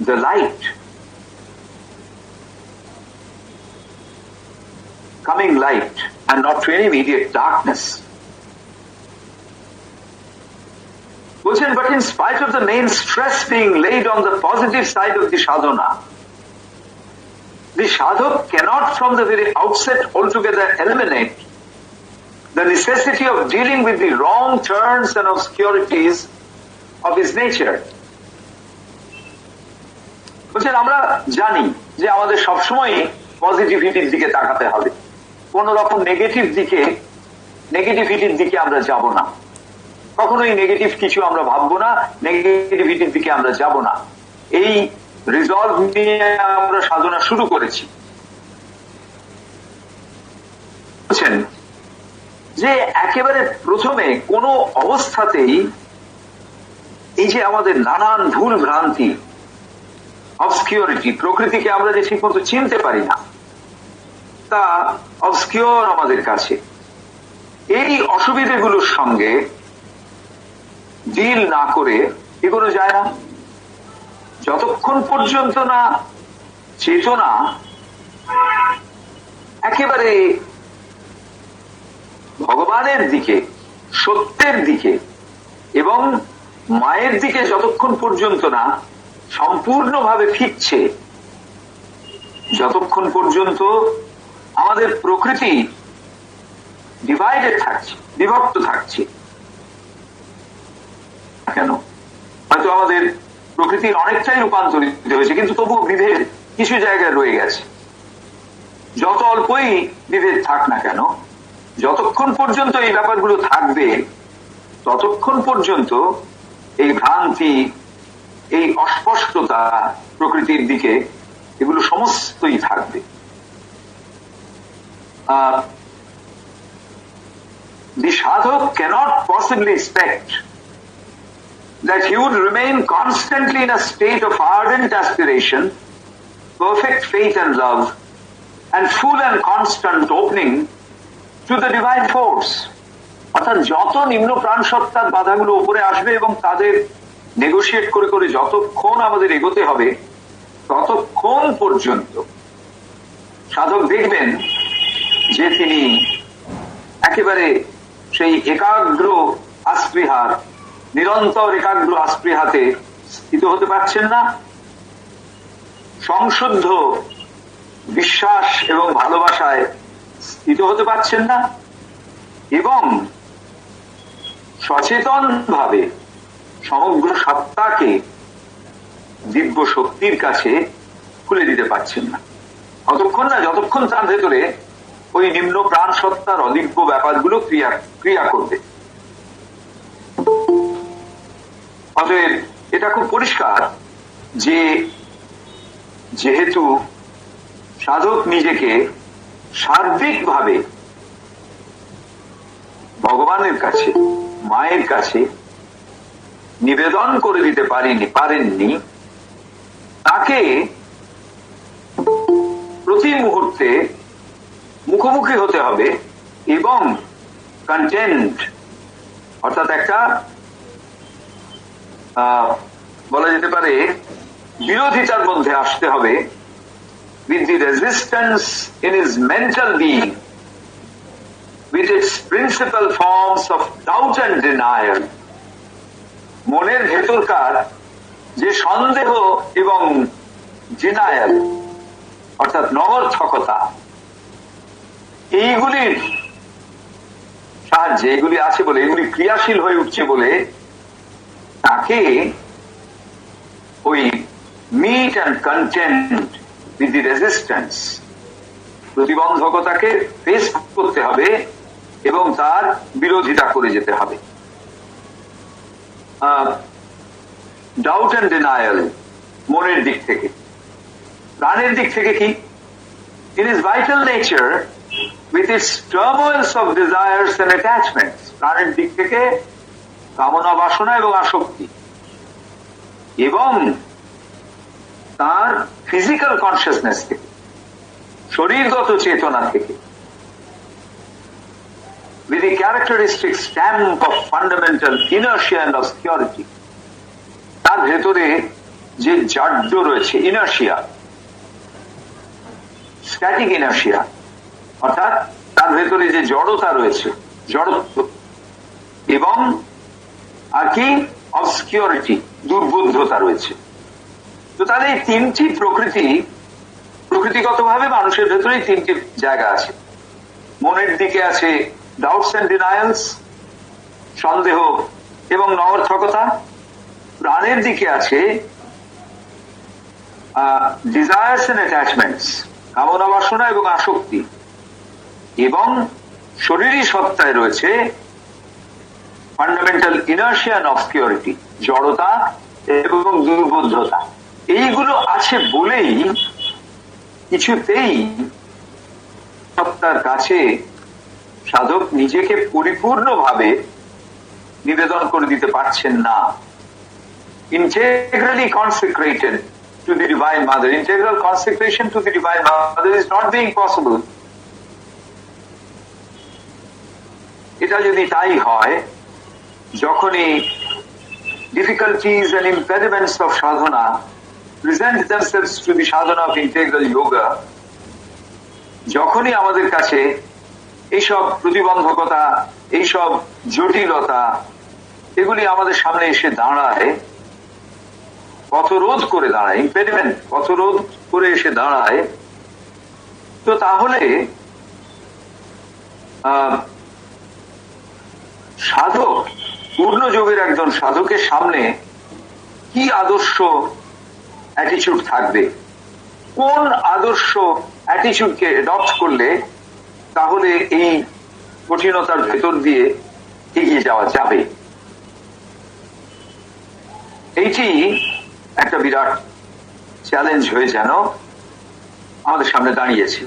the light, coming light, and not to any immediate darkness. But in spite of the main stress being laid on the positive side of the sadhana, the sadhak cannot from the very outset altogether eliminate the necessity of dealing with the wrong turns and obscurities of his nature. আমরা জানি যে আমাদের সবসময় পজিটিভিটির দিকে তাকাতে হবে, কোন রকম নেগেটিভিটির দিকে আমরা যাব না, কখনোই নেগেটিভ কিছু আমরা ভাববো না, নেগেটিভিটির দিকে আমরা যাব না। এই রিজলভ নিয়ে আমরা সাধনা শুরু করেছি। বুঝছেন যে একেবারে প্রথমে কোন অবস্থাতেই এই যে আমাদের নানান ভুল ভ্রান্তি, অবস্কিউরিটি, প্রকৃতিকে আমরা যে ঠিক মতো চিনতে পারি না, তা অবস্কিউর আমাদের কাছে, এই অসুবিধাগুলোর সঙ্গে ডিল না করে এগোনো যায় না। যতক্ষণ পর্যন্ত না চেতনা একেবারে ভগবানের দিকে, সত্যের দিকে এবং মায়ের দিকে যতক্ষণ পর্যন্ত না সম্পূর্ণভাবে ফিরছে, যতক্ষণ পর্যন্ত আমাদের প্রকৃতি ডিভাইডেড থাকছে, বিভক্ত থাকছে। কেন? হয়তো আমাদের প্রকৃতির অনেকটাই রূপান্তরিত হয়েছে, কিন্তু তবুও বিভেদ কিছু জায়গায় রয়ে গেছে। যত অল্পই বিভেদ থাক না কেন, যতক্ষণ পর্যন্ত এই ব্যাপারগুলো থাকবে ততক্ষণ পর্যন্ত এই ভ্রান্তি, এই অস্পষ্টতা প্রকৃতির দিকে, এগুলো সমস্তই থাকবে। The sadhak cannot possibly expect that he would remain constantly in a state of ardent aspiration, perfect faith and love, and full and constant opening to the divine force. অর্থাৎ যত নিম্ন প্রাণ সত্তার বাধাগুলো উপরে আসবে এবং তাদের নেগোশিয়েট করে করে যতক্ষণ আমাদের এগোতে হবে ততক্ষণ পর্যন্ত সাধক দেখবেন যে তিনি একেবারে সেই একাগ্র আস্পৃহার নিরন্তর একাগ্র আস্পৃহাতে স্থিত হতে পারছেন না, সংশুদ্ধ বিশ্বাস এবং ভালোবাসায় স্থিত হতে পারছেন না, এবং সচেতন ভাবে সমগ্র সত্তাকে দিব্য শক্তির কাছে খুলে দিতে পারছেন না ততক্ষণ না যতক্ষণ তার ভেতরে ওই নিম্ন প্রাণ সত্তার অদিব্য ব্যাপারগুলো ক্রিয়া করবে। অতএব এটা খুব পরিষ্কার যে যেহেতু সাধক নিজেকে সার্বিকভাবে ভগবানের কাছে মায়ের কাছে নিবেদন করে দিতে পারেননি, তাকে প্রতি মুহূর্তে মুখোমুখি হতে হবে এবং কন্টেন্ট অর্থাৎ একটা বলা যেতে পারে বিরোধিতার মধ্যে আসতে হবে with the resistance in his mental being with its principal forms of doubt and denial, মনের ভেতরকার যে সন্দেহ এবং ডিনায়াল অর্থাৎ নগর্থকতা, এইগুলির সাহায্যে এগুলি আছে বলে এগুলি ক্রিয়াশীল হয়ে উঠছে বলে তাকে ওই meet and content with the resistance প্রতিবন্ধকতাকে ফেস করতে হবে এবং তার বিরোধিতা করে যেতে হবে। ডাউট অ্যান্ড ডিনায়াল মনের দিক থেকে, প্রাণের দিক থেকে কি? In is vital nature with its turmoils of desires and attachments, প্রাণের দিক থেকে কামনা বাসনা এবং আসক্তি, এবং তার ফিজিক্যাল কনসিয়াসনেস থেকে শরীরগত চেতনা থেকে with the characteristic stamp of fundamental inertia and obscurity, তার ভেতরে যে জাড্য রয়েছে ইনার্শিয়া, স্ট্যাটিক ইনার্শিয়া অর্থাৎ তার ভেতরে যে জড়তা রয়েছে জড়ত্ব, এবং আর কি অবসকিউরিটি দুর্বোধ্যতা রয়েছে। তো তাহলে এই তিনটি প্রকৃতিগতভাবে মানুষের ভেতরে তিনটি জায়গা আছে। মনের দিকে আছে ডাউটস এন্ড ডিনায়ালস সন্দেহ এবং নগর্থকতা, প্রাণের দিকে আছে ডিজায়ার্স এন্ড অ্যাটাচমেন্টস কামনা বাসনা এবং আসক্তি, এবং শরীরী সত্তায় রয়েছে ফান্ডামেন্টাল ইনার্শিয়া এন্ড অবসকিউরিটি জড়তা এবং দুর্বোধ্যতা। এইগুলো আছে বলেই কিছুতেই সত্তার কাছে সাধক নিজেকে পরিপূর্ণভাবে নিবেদন করে দিতে পারছেন না। Integrally consecrated to the Divine Mother, integral consecration to the Divine Mother is not being possible. এটা যদি তাই হয়, যখনই difficulties and impediments of sadhana present themselves to the sadhana of integral yoga, যখনই আমাদের কাছে এইসব প্রতিবন্ধকতা এইসব জটিলতা এগুলি আমাদের সামনে এসে দাঁড়ায়, পথরোধ করে দাঁড়ায়, ইম্পেডিমেন্ট পথরোধ করে এসে দাঁড়ায়, তো তাহলে সাধক পূর্ণযোগের একজন সাধকের সামনে কি আদর্শ অ্যাটিচিউড থাকবে, কোন আদর্শ অ্যাটিচিউডকে অ্যাডপ্ট করলে তাহলে এই কঠিনতার ভেতর দিয়ে এগিয়ে যাওয়া যাবে। এইটি একটা বিরাট চ্যালেঞ্জ হয়ে যেন আমাদের সামনে দাঁড়িয়েছে।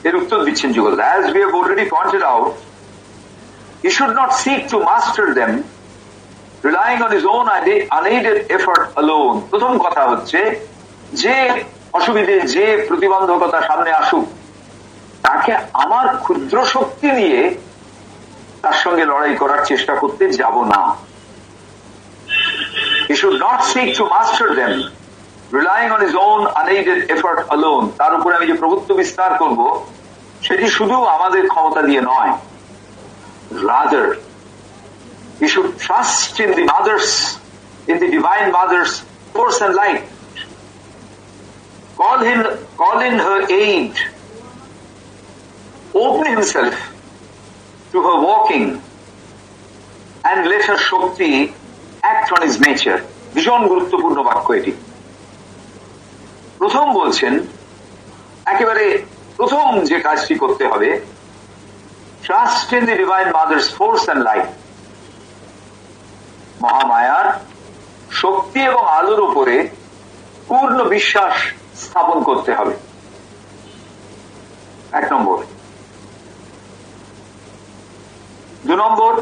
এর উত্তর দিচ্ছেন যুগল। As we have already pointed out, he should not seek to master them relying on his own unaided effort alone. প্রথম কথা হচ্ছে যে অসুবিধে যে প্রতিবন্ধকতা সামনে আসুক তাকে আমার ক্ষুদ্র শক্তি দিয়ে তার সঙ্গে লড়াই করার চেষ্টা করতে যাব না। He should not seek to master them, relying on his own unaided effort alone. তার উপরে আমি যে প্রভুত্ব বিস্তার করব সেটি শুধু আমাদের ক্ষমতা দিয়ে নয়, rather he should trust in the mothers, in the divine mother's force and light. Call in her aid, open himself to her walking, and let her Shakti act on his nature. ভীষণ গুরুত্বপূর্ণ বাক্য এটি। প্রথম বলছেন, একেবারে প্রথম যে কাজটি করতে হবে, trust in the Divine Mother's force and light. মহামায়ার শক্তি এবং আলোর উপরে পূর্ণ বিশ্বাস স্থাপন করতে হবে। 1 নম্বর। 2 নম্বর,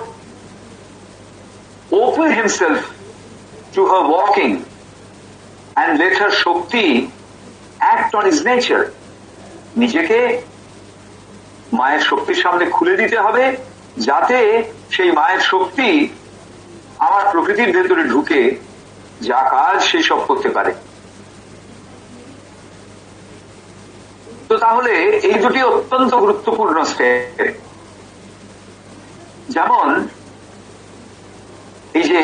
open himself to her walking and let her Shakti act on his nature. নিজেকে মায়ের শক্তির সামনে খুলে দিতে হবে, যাতে সেই মায়ের শক্তি আমার প্রকৃতির ভেতরে ঢুকে যা কাজ সেই সব করতে পারে। তো তাহলে এই দুটি অত্যন্ত গুরুত্বপূর্ণ স্টেপ। যেমন এই যে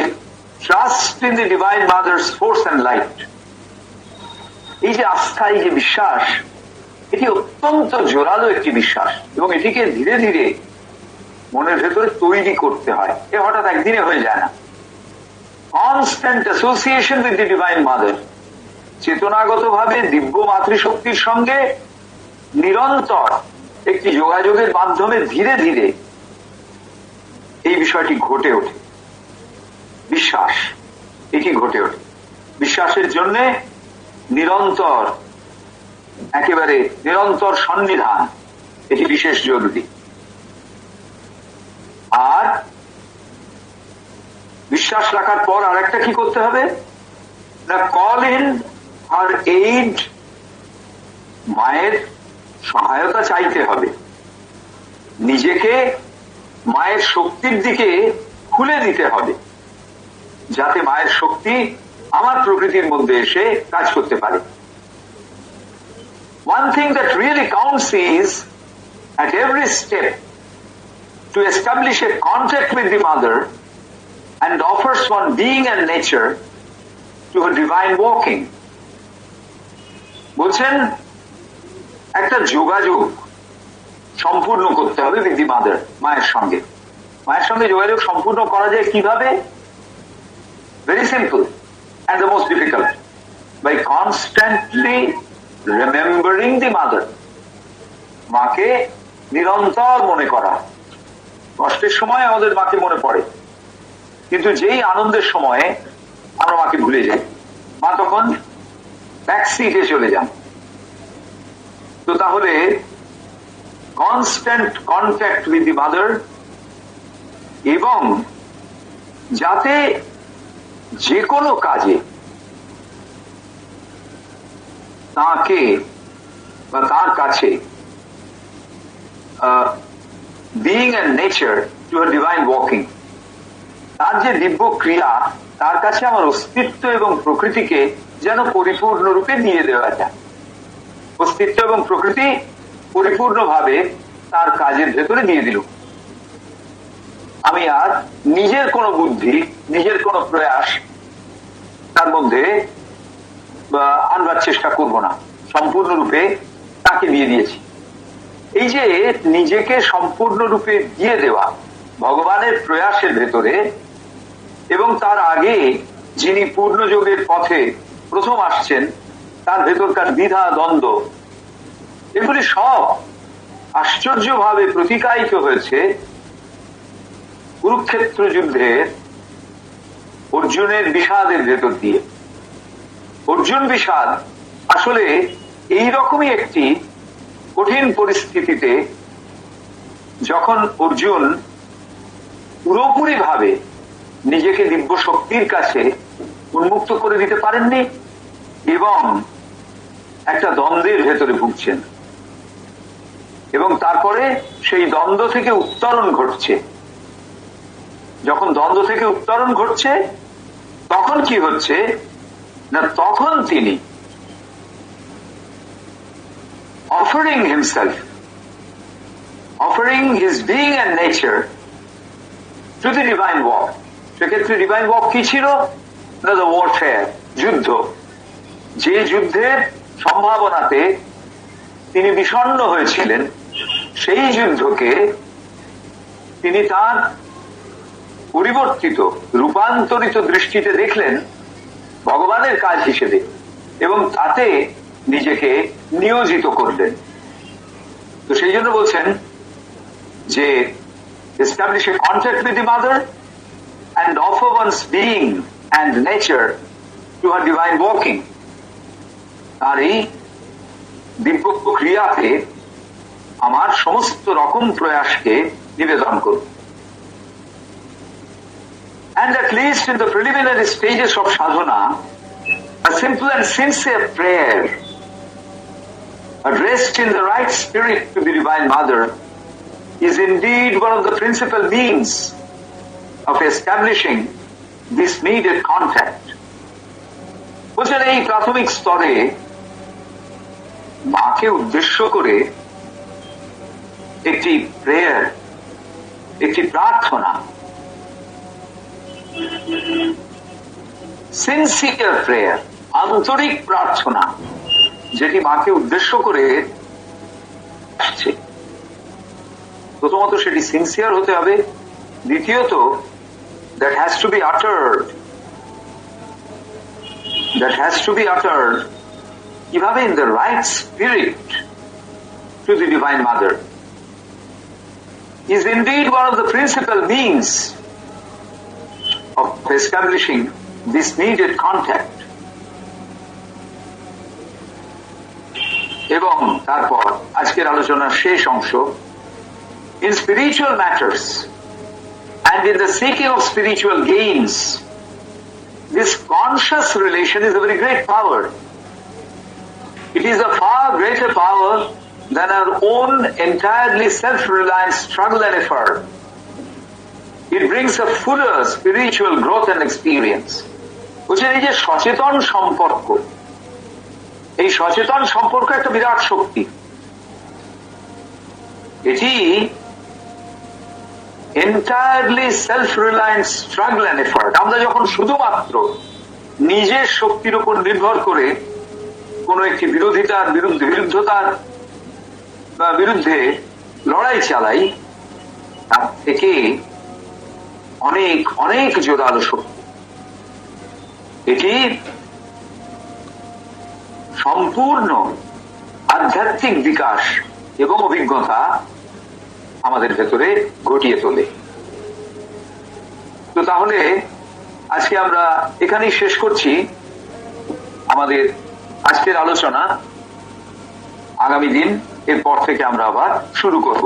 trust in the Divine Mother's force and light, এই যে আস্থা, এই যে বিশ্বাস, এটি অত্যন্ত জোরালো একটি বিশ্বাস এবং এটিকে ধীরে ধীরে মনের ভেতরে তৈরি করতে হয়। এ হঠাৎ একদিনে হয়ে যায় না। Constant association with the divine mother, চেতনাগত ভাবে দিব্য মাতৃশক্তির সঙ্গে নিরন্তর একটি যোগাযোগের মাধ্যমে ধীরে ধীরে এই বিষয়টি ঘটে ওঠে। বিশ্বাস, এটি ঘটে ওঠে। বিশ্বাসের জন্য নিরন্তর, একেবারে নিরন্তর সন্নিধান, এটি বিশেষ জরুরি। আর বিশ্বাস রাখার পর আরেকটা কি করতে হবে না, কল ইন আর এইড, মায়ের সহায়তা চাইতে হবে। নিজেকে মায়ের শক্তির দিকে খুলে দিতে হবে, যাতে মায়ের শক্তি আমার প্রকৃতির মধ্যে এসে কাজ করতে পারে। One thing that really counts is at every step to establish a contact with the mother and offers one being and nature to her divine walking. বলছেন একটা যোগাযোগ সম্পূর্ণ করতে হবে with the mother, মায়ের সঙ্গে। মায়ের সঙ্গে যোগাযোগ সম্পূর্ণ করা যায় কিভাবে? Very simple and the most difficult, by constantly remembering the mother. মাকে নিরন্তর মনে করা। কষ্টের সময় আমাদের মাকে মনে পড়ে, কিন্তু যেই আনন্দের সময়ে আমরা মাকে ভুলে যাই, মা তখন ব্যাক সিটে চলে যান। তো তাহলে constant contact with the mother, এবং যাতে যে কোনো কাজে তাকে বা তার কাছে being and nature to her divine walking, তার যে দিব্য ক্রিয়া, তার কাছে আমার অস্তিত্ব এবং প্রকৃতিকে যেন পরিপূর্ণরূপে দিয়ে দেওয়া যায়। অস্তিত্ব এবং প্রকৃতি পরিপূর্ণভাবে তার কাজের ভেতরে দিয়ে দিল। আমি আর নিজের কোনো বুদ্ধি, নিজের কোনো প্রয়াস তার মধ্যে আনবার চেষ্টা করব না, সম্পূর্ণরূপে তাকে দিয়ে দিয়েছি। এই যে নিজেকে সম্পূর্ণরূপে দিয়ে দেওয়া ভগবানের প্রয়াসের ভেতরে, এবং তার আগে যিনি পূর্ণযোগের পথে প্রথম আসছেন, তার ভেতরকার দ্বিধা দ্বন্দ্ব, এগুলি সব আশ্চর্যভাবে প্রতিকায়িত হয়েছে কুরুক্ষেত্র যুদ্ধের অর্জুনের বিষাদের ভেতর দিয়ে। অর্জুন বিষাদ আসলে এই রকমই একটি কঠিন পরিস্থিতিতে, যখন অর্জুন পুরোপুরি ভাবে নিজেকে দিব্য শক্তির কাছে উন্মুক্ত করে দিতে পারেননি এবং একটা দ্বন্দ্বের ভেতরে ভুগছেন, এবং তারপরে সেই দ্বন্দ্ব থেকে উত্তরণ ঘটছে। যখন দ্বন্দ্ব থেকে উত্তরণ ঘটছে তখন কি হচ্ছে না, তখন তিনি offering himself, offering his being and nature to the divine walk. সেক্ষেত্রে ডিভাইন ওয়াক কি ছিল না, দ্য ওয়ারফেয়ার, যুদ্ধ। যে যুদ্ধের সম্ভাবনাতে তিনি বিষণ্ণ হয়েছিলেন, সেই যুদ্ধকে তিনি তার পরিবর্তিত রূপান্তরিত দৃষ্টিতে দেখলেন ভগবানের কাজ হিসেবে এবং তাতে নিজেকে নিয়োজিত করলেন। তো সেই জন্য বলছেন যে establish a contact with the mother and offer one's being and nature to her divine walking. আর এই দিব্য ক্রিয়াতে আমার সমস্ত রকম প্রয়াসকে নিবেদন করুন। And at least in the preliminary stages of sadhana, a simple and sincere prayer addressed in the right spirit to the Divine Mother is indeed one of the principal means of establishing this needed contact. বলছেন এই প্রাথমিক স্তরে মাকে উদ্দেশ্য করে একটি prayer, একটি প্রার্থনা, সিনসিয়ার প্রেয়ার, আন্তরিক প্রার্থনা, যেটি মাকে উদ্দেশ্য করে আসছে। প্রথমত সেটি সিনসিয়ার হতে হবে, দ্বিতীয়ত that has to be uttered কিভাবে in the right spirit to the Divine Mother is indeed one of the principal means of establishing this needed contact. এবং তারপর আজকের আলোচনার শেষ অংশ, in spiritual matters and in the seeking of spiritual gains, this conscious relation is a very great power. It is a far greater power than our own entirely self-reliant struggle and effort. It brings a fuller spiritual growth and experience. বুঝছেন, এই যে সচেতন সম্পর্ক, এই সচেতন সম্পর্ক একটা বিরাট শক্তি। এটি entirely self-reliant struggle and effort. আমরা যখন শুধুমাত্র নিজের শক্তির উপর নির্ভর করে কোন একটি বিরুদ্ধতার বা বিরুদ্ধে লড়াই চালাই, তার থেকে অনেক অনেক জোরালো শক্তি। এটি সম্পূর্ণ আধ্যাত্মিক বিকাশ এবং অভিজ্ঞতা আমাদের ভেতরে ঘটিয়ে তোলে। তো তাহলে আজকে আমরা এখানেই শেষ করছি আমাদের আজকের আলোচনা। আগামী দিন এরপর থেকে আমরা আবার শুরু করব।